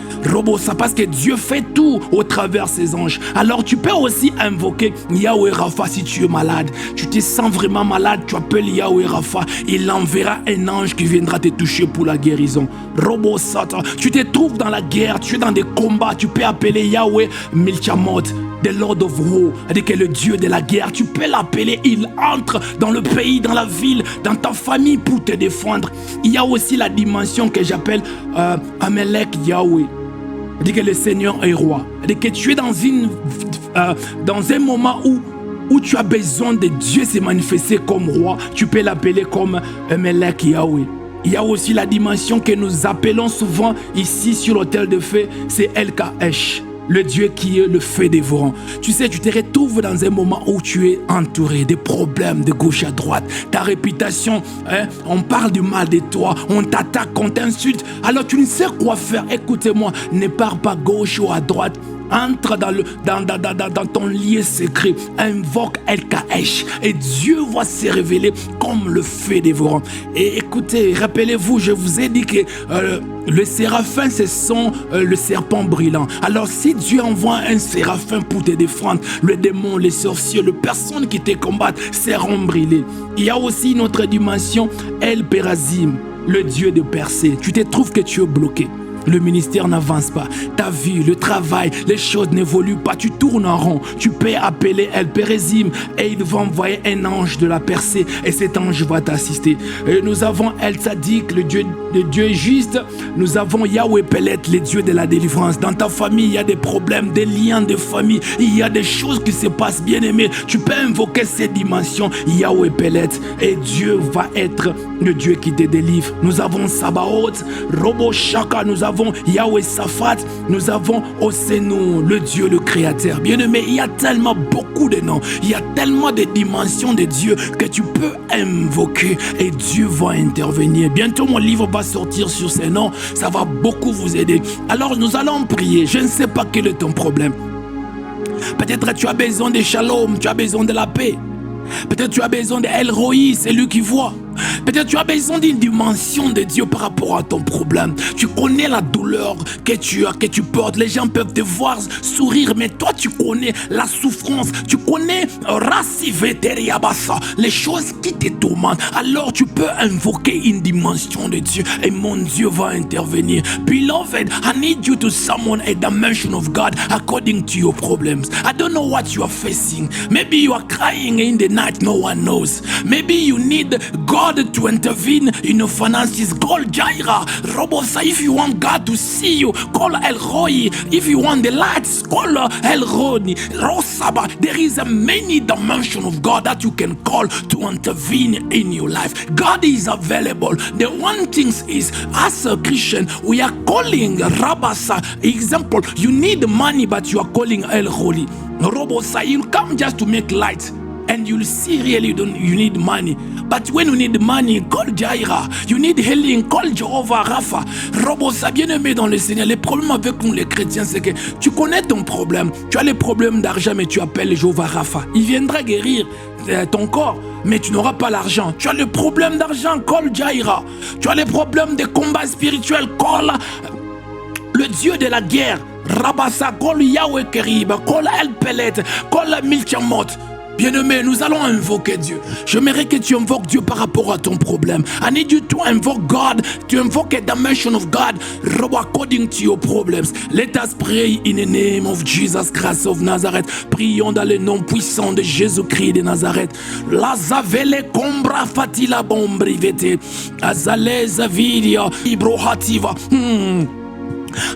Speaker 1: Ça parce que Dieu fait tout au travers de ses anges. Alors tu peux aussi invoquer Yahweh Rapha si tu es malade. Tu te sens vraiment malade, tu appelles Yahweh Rapha. Il enverra un ange qui viendra te toucher pour la guérison. Tu te trouves dans la guerre, tu es dans des combats, tu peux appeler Yahweh Milchamot, the Lord of War, c'est-à-dire que le Dieu de la guerre. Tu peux l'appeler, il entre dans le pays, dans la ville, dans ta famille pour te défendre. Il y a aussi la dimension que j'appelle Amelech Yahweh. C'est-à-dire que le Seigneur est roi. C'est-à-dire que tu es dans un moment où tu as besoin de Dieu se manifester comme roi. Tu peux l'appeler comme Amelech Yahweh. Il y a aussi la dimension que nous appelons souvent ici sur l'autel de feu, c'est El-Kaesh, le Dieu qui est le feu dévorant. Tu sais, tu te retrouves dans un moment où tu es entouré de problèmes de gauche à droite. Ta réputation, on parle du mal de toi, on t'attaque, on t'insulte. Alors tu ne sais quoi faire. Écoutez-moi, ne pars pas gauche ou à droite. Entre dans ton lieu secret, invoque El-Kaesh et Dieu va se révéler comme le feu dévorant. Et écoutez, rappelez-vous, je vous ai dit que le séraphin, ce sont le serpent brillant. Alors si Dieu envoie un séraphin pour te défendre, le démon, les sorciers, les personnes qui te combattent seront brûlés. Il y a aussi une autre dimension, El-Perazim, le Dieu de Persée. Tu te trouves que tu es bloqué. Le ministère n'avance pas, ta vie, le travail, les choses n'évoluent pas, tu tournes en rond. Tu peux appeler El-Pérézim et il va envoyer un ange de la Persée et cet ange va t'assister. Nous avons El-Tzadik, le Dieu juste. Nous avons Yahweh Pelet, le Dieu de la délivrance. Dans ta famille, il y a des problèmes, des liens de famille, il y a des choses qui se passent, bien aimé. Tu peux invoquer cette dimension, Yahweh Pelet, et Dieu va être le Dieu qui te délivre. Nous avons Sabaoth, Robo Shaka, nous avons Yahweh Safat, nous avons Osenu, le Dieu, le Créateur. Bien aimé, il y a tellement beaucoup de noms, il y a tellement de dimensions de Dieu que tu peux invoquer et Dieu va intervenir. Bientôt mon livre va sortir sur ces noms, ça va beaucoup vous aider. Alors nous allons prier. Je ne sais pas quel est ton problème. Peut-être tu as besoin de shalom, tu as besoin de la paix. Peut-être tu as besoin de El Roi, c'est lui qui voit. Peut-être tu as besoin d'une dimension de Dieu par rapport à ton problème. Tu connais la douleur que tu as, que tu portes. Les gens peuvent te voir sourire, mais toi tu connais la souffrance. Tu connais les choses qui te tourmentent. Alors tu peux invoquer une dimension de Dieu et mon Dieu va intervenir. Beloved, I need you to summon a dimension of God according to your problems. I don't know what you are facing. Maybe you are crying in the night, no one knows. Maybe you need God to intervene in your finances. Call Jaira, Robosa. If you want God to see you, call El Roi. If you want the lights, call El Roni, Rosaba. There is a many dimension of God that you can call to intervene in your life. God is available. The one thing is, as a Christian, we are calling Rabasa. Example, you need money, but you are calling El Roli. Robosa, you come just to make light. And you'll see really you need money. But when you need money, call Jaira. You need healing, call Jehovah Rapha. Robosa, bien-aimé dans le Seigneur. Le problème avec nous les chrétiens, c'est que tu connais ton problème. Tu as les problèmes d'argent, mais tu appelles Jehovah Rapha. Il viendra guérir ton corps, mais tu n'auras pas l'argent. Tu as le problème d'argent, call Jaira. Tu as les problèmes de combat spirituel, call le Dieu de la guerre. Rabasa, call Yahweh Keriba, call El Pelet, call Milchamot. Bien-aimé, nous allons invoquer Dieu. J'aimerais que tu invoques Dieu par rapport à ton problème. I need you to invoke God, to invoke a dimension of God according to your problems. Let us pray in the name of Jesus Christ of Nazareth. Prions dans le nom puissant de Jésus-Christ de Nazareth. Lazavele kombra fatila bombrivete. Azale zavidia ibrohativa.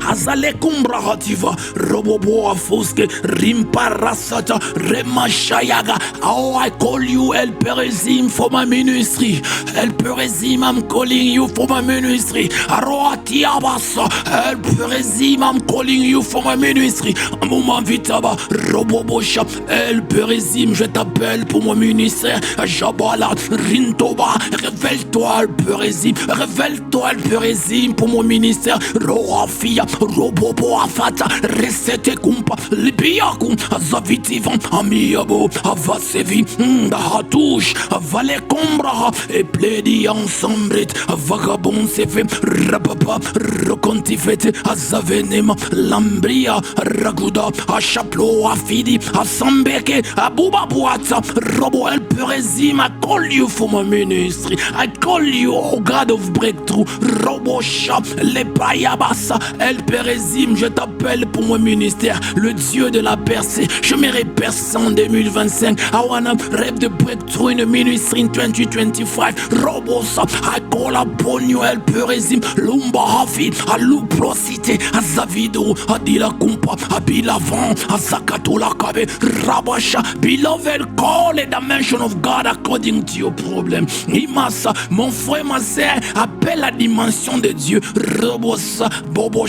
Speaker 1: Azale kumbra hativa robobo afoske rimparasata remashayaga. Oh, I call you El Perezim for my ministry. El Perezim, I'm calling you for my ministry. Aroati abasa El Perezim, I'm calling you for my ministry. Amuma vitaba robobosha El Perezim, je t'appelle pour mon ministère. Jabala rintoba, révèle-toi El Perezim, révèle-toi El Perezim pour mon ministère. Roafi robobo afata resete kumpa libiakum azavitivan amiabo avasevi hatush avale kombra et pledi ensemble vagabond se fait rapapa recontifete azavenema lambria raguda achaplo afidi asambeke abuba boata robo El Perezim. I call you for my ministry. I call you, oh God of breakthrough. Robo shop le payabasa El Perezim, je t'appelle pour mon ministère, le Dieu de la percée. Je m'irai percer en 2025. I wanna rêve de breakthrough in the ministry in 2025. Robosa, I call upon you, El Perezim. Lumba Hafi, Aluplosite, Azavido, Adila Kumpa, Abilavan, Azakatola Kabe, Rabasha. Beloved, call a dimension of God according to your problem. Imasa, mon frère, ma sœur, appelle la dimension de Dieu. Robosa, Bobo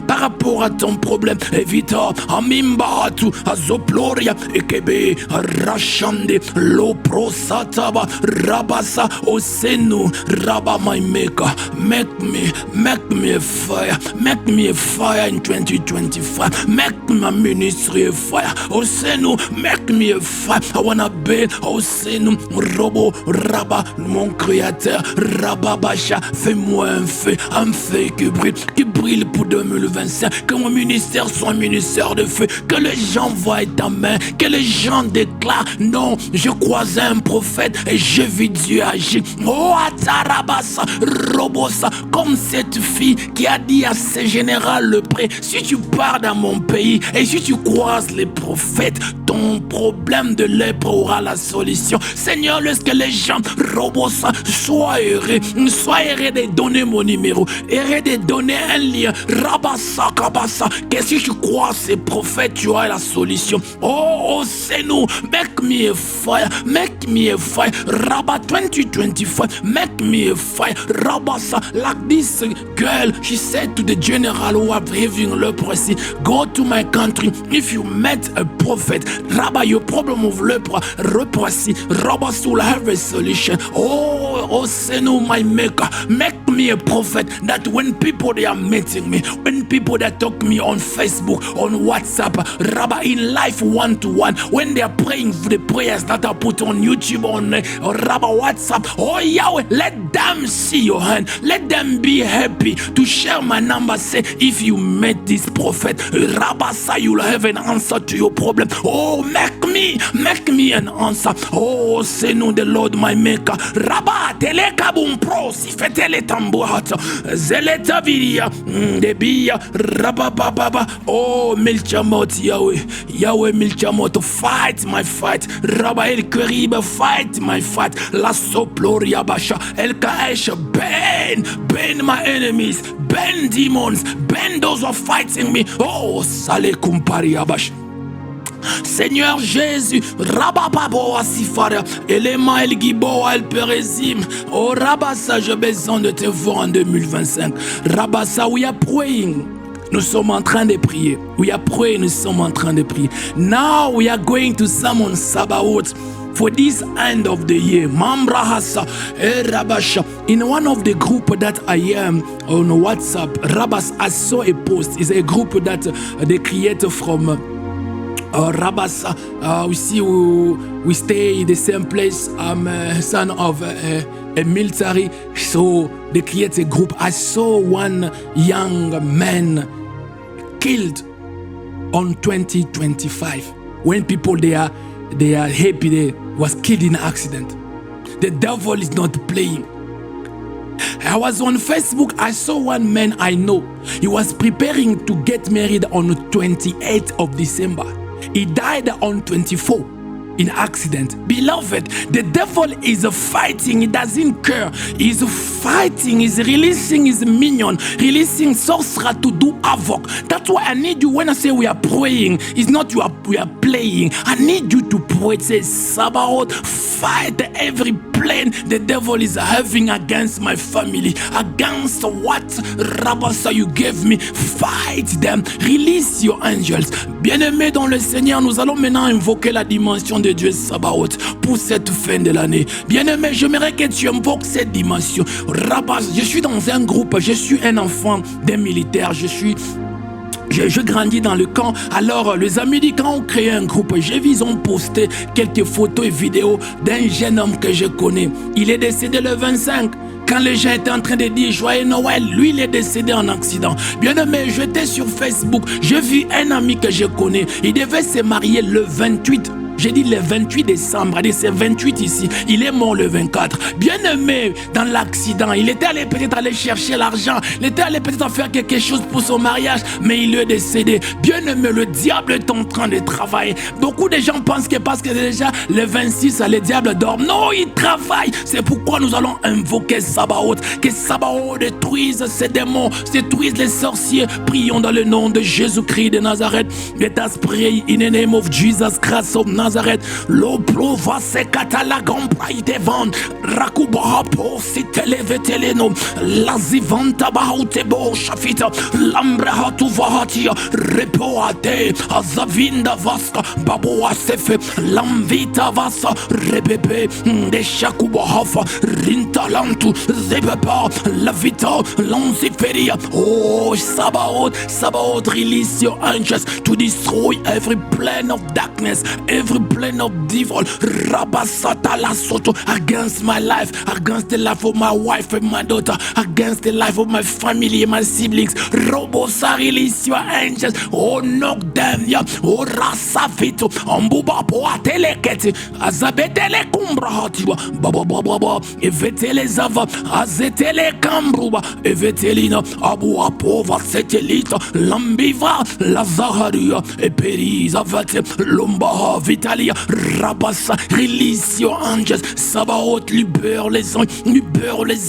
Speaker 1: par rapport à ton problème, évita amimbaratu azoploria ekebe rachande loprosataba rabasa osenu raba my maker. Make me a fire, make me a fire in 2025. Make my ministry a fire. Osenu, make me a fire. I wanna be Osenu robo raba mon créateur rababasha. Fais-moi un feu qui brille pour 2025, que mon ministère soit un ministère de feu, que les gens voient ta main, que les gens déclarent non, je croisais un prophète et je vis Dieu agir. Oh atarabasa robosa, comme cette fille qui a dit à ce général le pré, si tu pars dans mon pays et si tu croises les prophètes, ton problème de lèpre aura la solution. Seigneur, lorsque les gens robosa soient heureux de donner mon numéro, heureux de donner un lien. Rabassa kabassa, que si tu crois ces prophètes, tu as la solution. Oh, c'est nous. Make me a fire, make me a fire. Rabba 2025, make me a fire. Rabassa, like this girl, she said to the general who are having leprosy, go to my country. If you met a prophet, Rabba, your problem of leprosy, Rabba will have a solution. Oh, c'est nous, my maker. Make me a prophet that when people they are meeting me, when people that talk me on Facebook, on WhatsApp, Rabba, in life one-to-one, when they are praying for the prayers that are put on YouTube, on Rabba WhatsApp, oh Yahweh, let them see your hand, let them be happy to share my number. Say, if you met this prophet, Rabba, say you'll have an answer to your problem. Oh, make me an answer. Oh, say no, the Lord my maker. Rabba, telekabum pro, si fetele tambuhat, zeleta viria, debia, Rabba baba. Oh, Milchamot, Yahweh Milchamot, fight my fight. Rabba el Kariba, fight my fight. La soploria basha, el Kaesh, burn my enemies, burn demons, burn those who are fighting me. Oh, Sale Kumpari Abash. Seigneur Jésus, Rabababo Asifara, Elema El Gibo El Perezim. Oh Rabassa, j'ai besoin de te voir en 2025. Rabassa, we are praying. Nous sommes en train de prier. We are praying, nous sommes en train de prier. Now we are going to summon Sabaoth for this end of the year. Mambra Hassa, Rabasha. In one of the group that I am on WhatsApp, Rabas, I saw a post. It's a group that they created from Rabasa. We stay in the same place. I'm a son of a military, so they create a group. I saw one young man killed on 2025 when people they are they are happy they was killed in an accident. The devil is not playing. I was on Facebook, I saw one man I know. He was preparing to get married on the 28th of December. He died on 24 in accident. Beloved, the devil is fighting. He doesn't care. He's fighting. He's releasing his minion, releasing sorcerer to do havoc. That's why I need you when I say we are praying. It's not we are playing. I need you to pray. Say, Sabaoth, fight every plan the devil is having against my family, against what Rabassa you gave me. Fight them. Release your angels. Bien-aimés dans le Seigneur, nous allons maintenant invoquer la dimension de Dieu Sabaoth pour cette fin de l'année. Bien-aimé, j'aimerais que tu invoques cette dimension. Rabas, je suis dans un groupe, je suis un enfant d'un militaire, je grandis dans le camp. Alors les amis du camp ont créé un groupe. J'ai vu, ils ont posté quelques photos et vidéos d'un jeune homme que je connais. Il est décédé le 25. Quand les gens étaient en train de dire Joyeux Noël, lui il est décédé en accident. Bien aimé, j'étais sur Facebook, j'ai vu un ami que je connais. Il devait se marier le 28. J'ai dit le 28 décembre, c'est 28 ici. Il est mort le 24. Bien aimé, dans l'accident, il était allé peut-être aller chercher l'argent. Il était allé peut-être faire quelque chose pour son mariage, mais il est décédé. Bien aimé, le diable est en train de travailler. Beaucoup de gens pensent que parce que déjà le 26, le diable dort. Non, il travaille. C'est pourquoi nous allons invoquer Sabaoth. Que Sabaoth détruise ces démons, détruise les sorciers. Prions dans le nom de Jésus-Christ de Nazareth. Let us pray in the name of Jesus Christ of Nazareth. Lo prova se katala gompra itevan rakuba po sitele teleno lazivanta baute bo shafita lambra hatu vahatia repoate azavinda vaska babo asefe lamvita vasa rebebe de shakuba hafa rintalantu zebeba la vita lanziferia. Oh Sabaoth, release your angels to destroy every plan of darkness, every plan of devil, Rabasata la soto, against my life, against the life of my wife and my daughter, against the life of my family and my siblings. Robosa, release your angels. Oh, knock them, yeah. Oh, rasafito, ambuba poa telekete, azabetele kumbra hatiwa, baba, evetele zava, azetele kambruba, evetelina, abu apova setelita, lambiva, lazaharia, eperiza vate, lomba vitalia, rabassa, release your angels. Sabaoth, libère les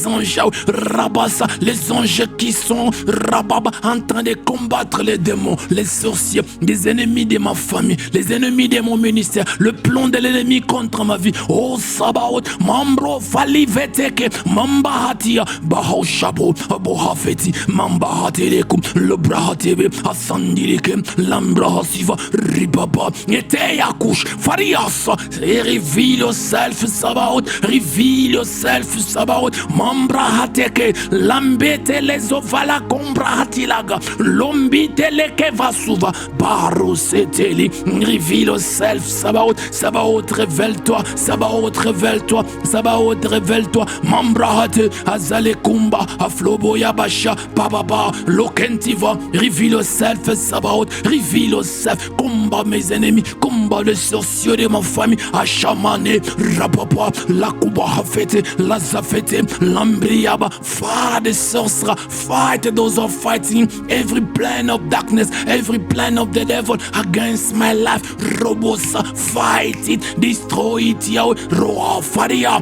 Speaker 1: anges, rabassa, les anges qui sont rababa, en train de combattre les démons, les sorciers, les ennemis de ma famille, les ennemis de mon ministère, le plan de l'ennemi contre ma vie. Oh Sabaoth, mambro fali veteke, mamba hatia, baho shabo, bohafeti, mamba hatelekum, le brahatebe, asandileke, lambra hasiva, ribaba, eteya kush, fariasa, reveal yourself, Sabaoth, reveal yourself, Sabaoth, mambra hateke, lambete les ovala kombra hatilaga, lombite leke vasuva, baro seteli, reveal yourself, Sabaoth, révèle-toi, Sabaoth, révèle-toi, Sabaoth, révèle-toi, mambra hate, azale kumba, aflobo yabasha, bababa, lokentiva, reveal yourself, Sabaoth, reveal yourself, combat mes ennemis, combat les sorciers de ma famille, Achamane, Rapapa, Lakuba Hafete, Lazafete, Lambriaba, fight the sorcerer, fight those who are fighting every plan of darkness, every plan of the devil against my life. Robosa, fight it, destroy it, Yahweh, Roa Faria.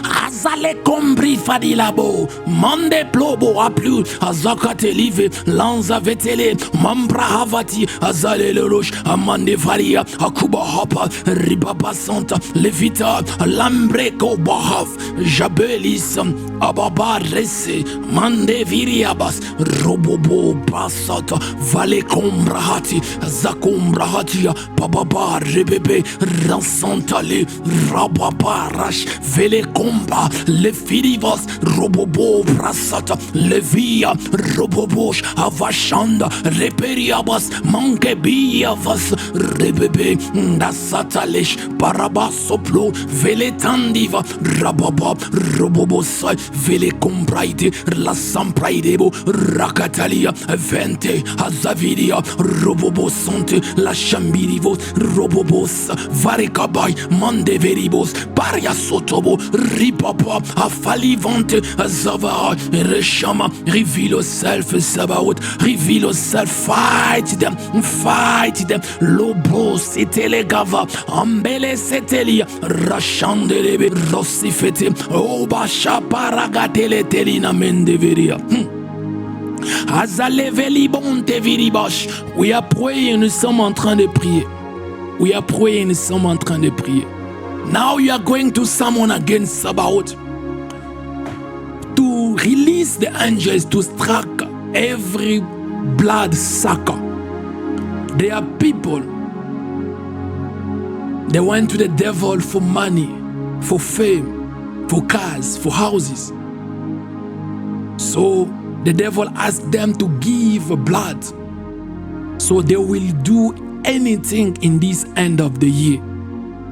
Speaker 1: Azale kombri fadilabo, mande plobo a plus, azakate live, lanza vetele, mambra havati, azale leloche, amande faria, akuba hapa, ribaba santa, levita, lambreko bahaf, jabelis, ababa rese, mande viriabas, robobo basata, vale kombrahati, zakombrahatia, bababa rebebe, ransantale, rababa rash, vele comba, le filivos, robobo, brasata, levia, robobosh, avashanda, reperiabas, mankebiavas, rebebe, dasatalish, barabasoplo, veletandiva, rababa, robobosai, vele compraide, la sampraidebo, rakatalia, vente, azavidia, robobosante, la chambirivos, robobos, varekabai, mandeveribos, paria sotobo, ripapa, afalivante, azavara, reshama, reveal yourself, Sabaoth, reveal yourself, fight them, lobos, etelegava, ambele setelia, rashandelebe, rossifete, obasha paragatele telina mendeveria. We are praying, nous sommes en train de prier. We are praying, nous sommes en train de prier. Now you are going to summon against Sabaoth to release the angels to strike every blood sucker. There are people, they went to the devil for money, for fame, for cars, for houses. So the devil asked them to give blood. So they will do anything in this end of the year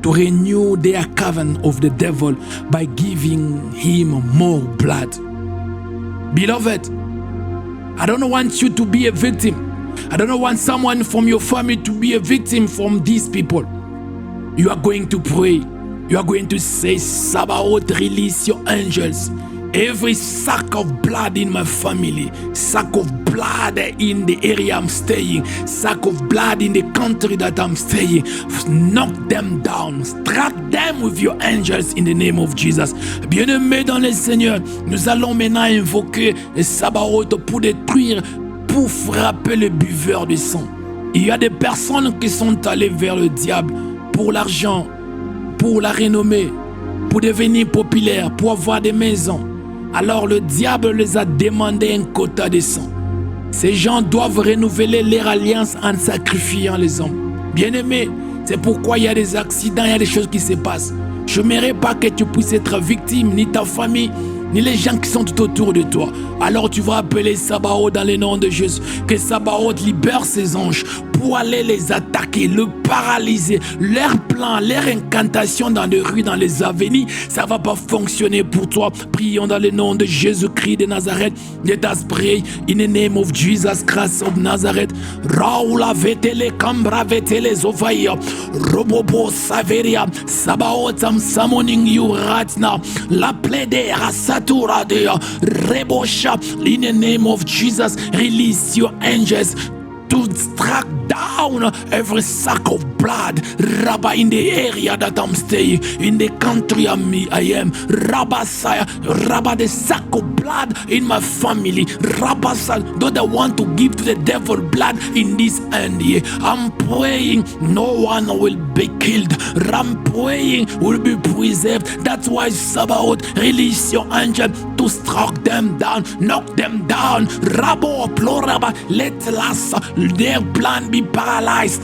Speaker 1: to renew their covenant of the devil by giving him more blood. Beloved, I don't want you to be a victim. I don't want someone from your family to be a victim from these people. You are going to pray. You are going to say, Sabaoth, release your angels. Every sack of blood in my family, sack of blood in the area I'm staying, sack of blood in the country that I'm staying, knock them down, strike them with your angels in the name of Jesus. Bien-aimés dans le Seigneur, nous allons maintenant invoquer Sabaoth pour détruire, pour frapper le buveur de sang. Il y a des personnes qui sont allées vers le diable pour l'argent, pour la renommée, pour devenir populaire, pour avoir des maisons. Alors le diable les a demandé un quota de sang. Ces gens doivent renouveler leur alliance en sacrifiant les hommes. Bien-aimé, c'est pourquoi il y a des accidents, il y a des choses qui se passent. Je n'aimerais pas que tu puisses être victime, ni ta famille, ni les gens qui sont tout autour de toi. Alors tu vas appeler Sabaoth dans le nom de Jésus. Que Sabaoth libère ses anges pour aller les attaquer, le paralyser. Leur plan, leur incantation dans les rues, dans les avenues, ça ne va pas fonctionner pour toi. Prions dans le nom de Jésus-Christ de Nazareth. Let us pray in the name of Jesus Christ of Nazareth. Raoula vetele kambra vetele zovaya. Robobo saveria. Sabaoth, I'm summoning you right now. La plaide rasatura dea. Rebosha. In the name of Jesus, release your angels to strike down every sack of blood, Rabba, in the area that I'm staying, in the country I am, Rabba, Sire, Rabba, the sack of blood in my family, Rabba, Sire, don't I want to give to the devil blood in this end here. I'm praying no one will be killed. I'm praying will be preserved. That's why Sabaoth, release your angel to strike them down, knock them down. Rabba, Ploraba, let their plan be paralyzed.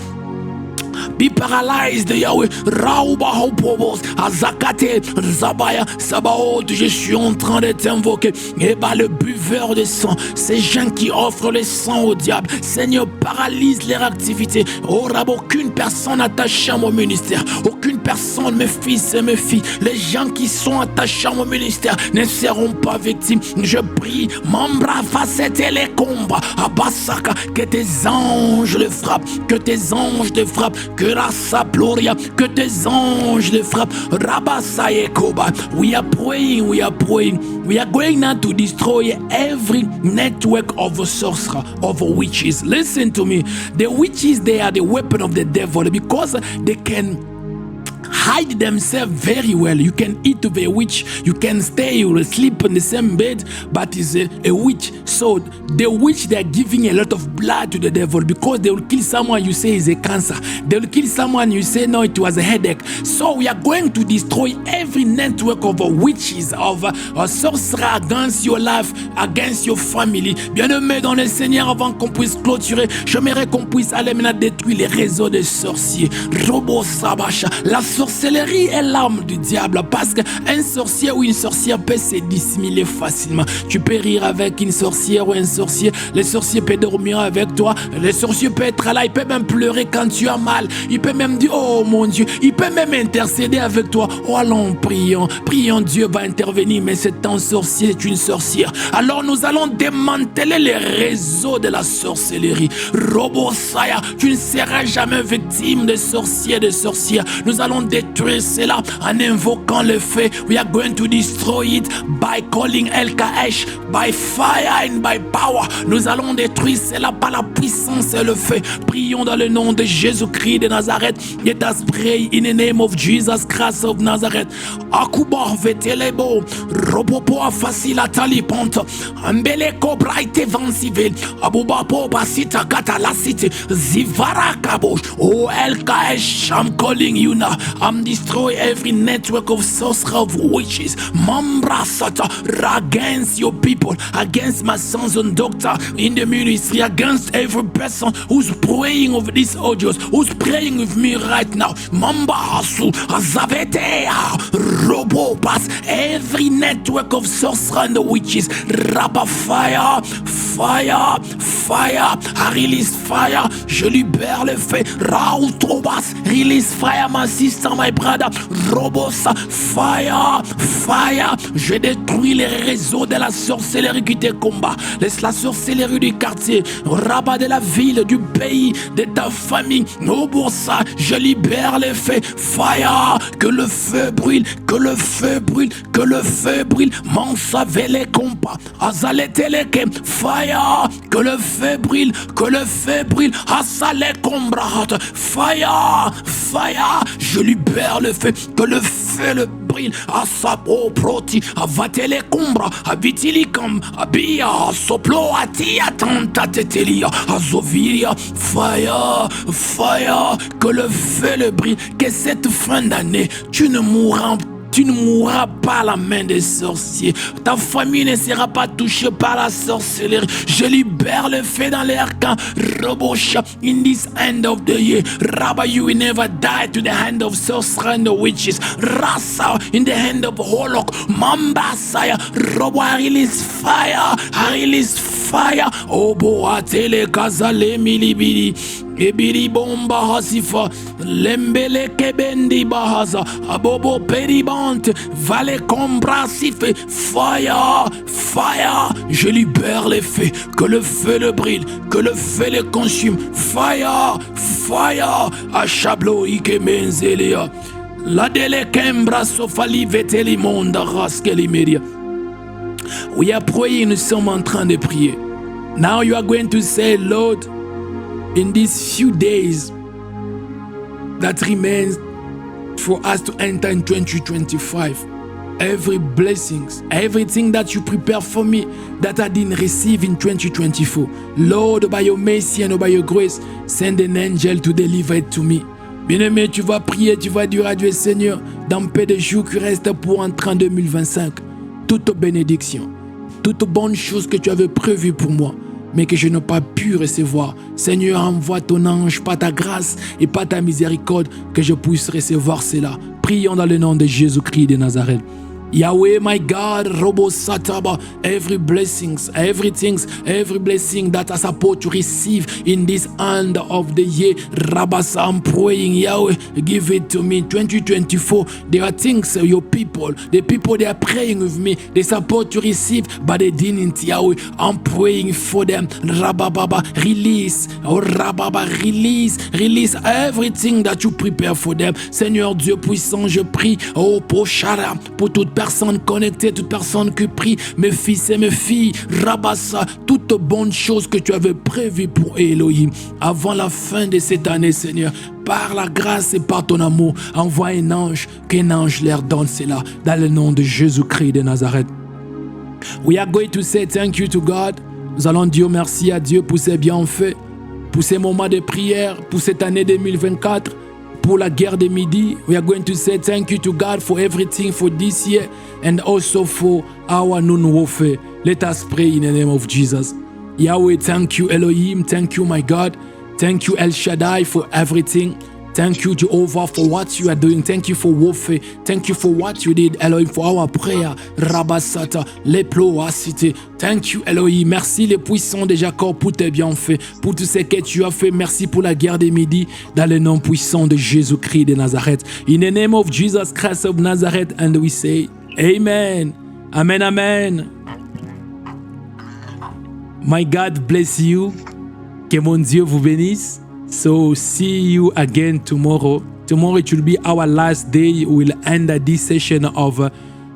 Speaker 1: Be paralyzed, Yahweh. Rauba Hopobos, Azakate, Zabaya, Sabaoth, je suis en train de t'invoquer. Et bah, le buveur de sang, ces gens qui offrent le sang au diable, Seigneur, paralyse leur activité. Oh, Rab, aucune personne attachée à mon ministère, aucune personne, mes fils et mes filles, les gens qui sont attachés à mon ministère ne seront pas victimes. Je prie, Mambra, facette et les combats, Abasaka, que tes anges le frappent, que tes anges le frappent. Que Rasa Gloria, que tes anges les frappent. Rabasa Yekoba. We are praying, we are praying. We are going now to destroy every network of a sorcerer, of witches. Listen to me. The witches, they are the weapon of the devil because they can hide themselves very well. You can eat with a witch, you can stay or sleep in the same bed, but it's a witch. So the witch, they are giving a lot of blood to the devil because they will kill someone you say is a cancer. They will kill someone you say no, it was a headache. So we are going to destroy every network of witches, of sorcerer against your life, against your family. Bien-aimé dans le Seigneur, avant qu'on puisse clôturer, j'aimerais qu'on puisse aller maintenant détruire les réseaux de sorciers. Robo Sabacha, la sorcellerie est l'arme du diable parce qu'un sorcier ou une sorcière peut se dissimuler facilement. Tu peux rire avec une sorcière ou un sorcier. Le sorcier peut dormir avec toi. Le sorcier peut être là. Il peut même pleurer quand tu as mal. Il peut même dire, oh mon Dieu. Il peut même intercéder avec toi. Oh, allons, prions. Prions, Dieu va intervenir. Mais c'est un sorcier, c'est une sorcière. Alors nous allons démanteler les réseaux de la sorcellerie. Robosaya, tu ne seras jamais victime de sorciers, de sorcières. Nous allons détruire cela en invoquant le feu. We are going to destroy it by calling El-Kaesh, by fire and by power. Nous allons détruire cela par la puissance et le feu. Prions dans le nom de Jésus-Christ de Nazareth. Let us pray in the name of Jesus Christ of Nazareth. Akuba vetelebo, ropopo afasila talipante, ambele kobraite vansivil, abubapo basita katalasite, zivara kabosh. Oh El-Kaesh, I'm calling you now. I'm destroy every network of sorcery of witches, mambrasata, against your people, against my sons and daughters in the ministry, against every person who's praying over these audios, who's praying with me right now. Mambasu, Azavete, Robopas, every network of sorcery and witches, Rabba fire, fire, fire, I release fire, je libère le feu, Rautobas, release fire, my sister, my brother, Robosa, fire, fire, je détruis les réseaux de la sorcellerie qui te combat. Laisse la sorcellerie du quartier, rabat de la ville, du pays, de ta famille. Robosa, je libère les feux, fire, que le feu brûle, que le feu brûle, que le feu brûle. Mansa vele compa, azaleteleke, fire, que le feu brûle, que le feu brûle. Asale combrat, fire, fire, je libère le feu, que le feu le brûle. Asabo proti, avatele combra, abitilicam, abia, soplo atia tanta tetelia, azoviria, fire, fire, que le feu le brûle, que cette fin d'année, tu ne mourras pas à la main des sorciers. Ta famille ne sera pas touchée par la sorcellerie. Je libère le feu dans l'air camp. Robosha, in this end of the year. Rabba, you will never die to the hand of sorcerer and the witches. Rasa, in the hand of Holok. Mambasaya, Robo, I release fire. I release fire. Obo, atele, kazale, milibili. Ebiri bomba hasifa, lembele kebendi bahaza, abobo peribante, vale combrasife, fire, fire, je libère les feux, que le feu le brûle, que le feu les consume, fire, fire, achablo ike menzelia, la dele kembra sofali veteli monda raskeli media. We are praying, nous sommes en train de prier. Now you are going to say, Lord, in these few days that remains for us to enter in 2025, every blessings, everything that you prepare for me that I didn't receive in 2024, Lord, by your mercy and by your grace, send an angel to deliver it to me. Bien-aimé, tu vas prier, tu vas dire à Dieu, Seigneur, dans peu de jours qui restent pour entrer en 2025, toute bénédiction, toute bonne chose que tu avais prévue pour moi, mais que je n'ai pas pu recevoir. Seigneur, envoie ton ange par ta grâce et par ta miséricorde que je puisse recevoir cela. Prions dans le nom de Jésus-Christ de Nazareth. Yahweh, my God, Robo Sataba, every blessings, every blessing that I support to receive in this end of the year, Rabasa, I'm praying, Yahweh, give it to me. 2024, there are things the people they are praying with me, they support to receive, but they didn't, Yahweh. I'm praying for them. Rababa, release, oh Rababa, release everything that you prepare for them. Seigneur Dieu puissant, je prie, oh Pochara, pour toute personne connectée, toute personne qui prie, mes fils et mes filles, Rabassa, toute bonne chose que tu avais prévue pour Elohim avant la fin de cette année, Seigneur. Par la grâce et par ton amour, envoie un ange, qu'un ange leur donne cela, dans le nom de Jésus-Christ de Nazareth. We are going to say thank you to God. Nous allons dire merci à Dieu pour ses bienfaits, pour ces moments de prière, pour cette année 2024. Pour la guerre de midi, we are going to say thank you to God for everything for this year and also for our noon warfare. Let us pray in the name of Jesus. Yahweh, thank you Elohim, thank you my God, thank you El Shaddai for everything. Thank you, Jehovah, for what you are doing. Thank you for warfare. Thank you for what you did, Elohim, for our prayer. Rabasata, Leploacité. Thank you, Elohim. Merci les puissants de Jacob pour tes bienfaits, pour tout ce que tu as fait. Merci pour la guerre des midis, dans le nom puissant de Jésus-Christ de Nazareth. In the name of Jesus Christ of Nazareth, and we say, Amen. Amen, amen. My God bless you. Que mon Dieu vous bénisse. So see you again tomorrow. Tomorrow it will be our last day. We'll end this session of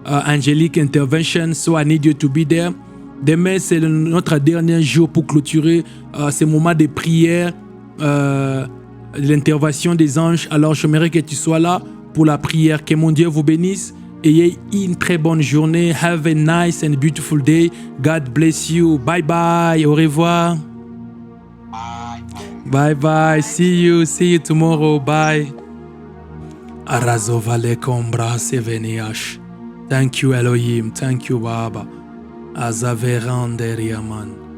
Speaker 1: angelic intervention. So I need you to be there. Demain c'est notre dernier jour pour clôturer ce moment de prière, l'intervention des anges. Alors j'aimerais que tu sois là pour la prière. Que mon Dieu vous bénisse. Ayez une très bonne journée. Have a nice and beautiful day. God bless you. Bye bye. Au revoir. Bye bye. See you tomorrow. Bye. Arazovale kombra seveniash. Thank you, Elohim. Thank you, Baba. Azaveranderiaman.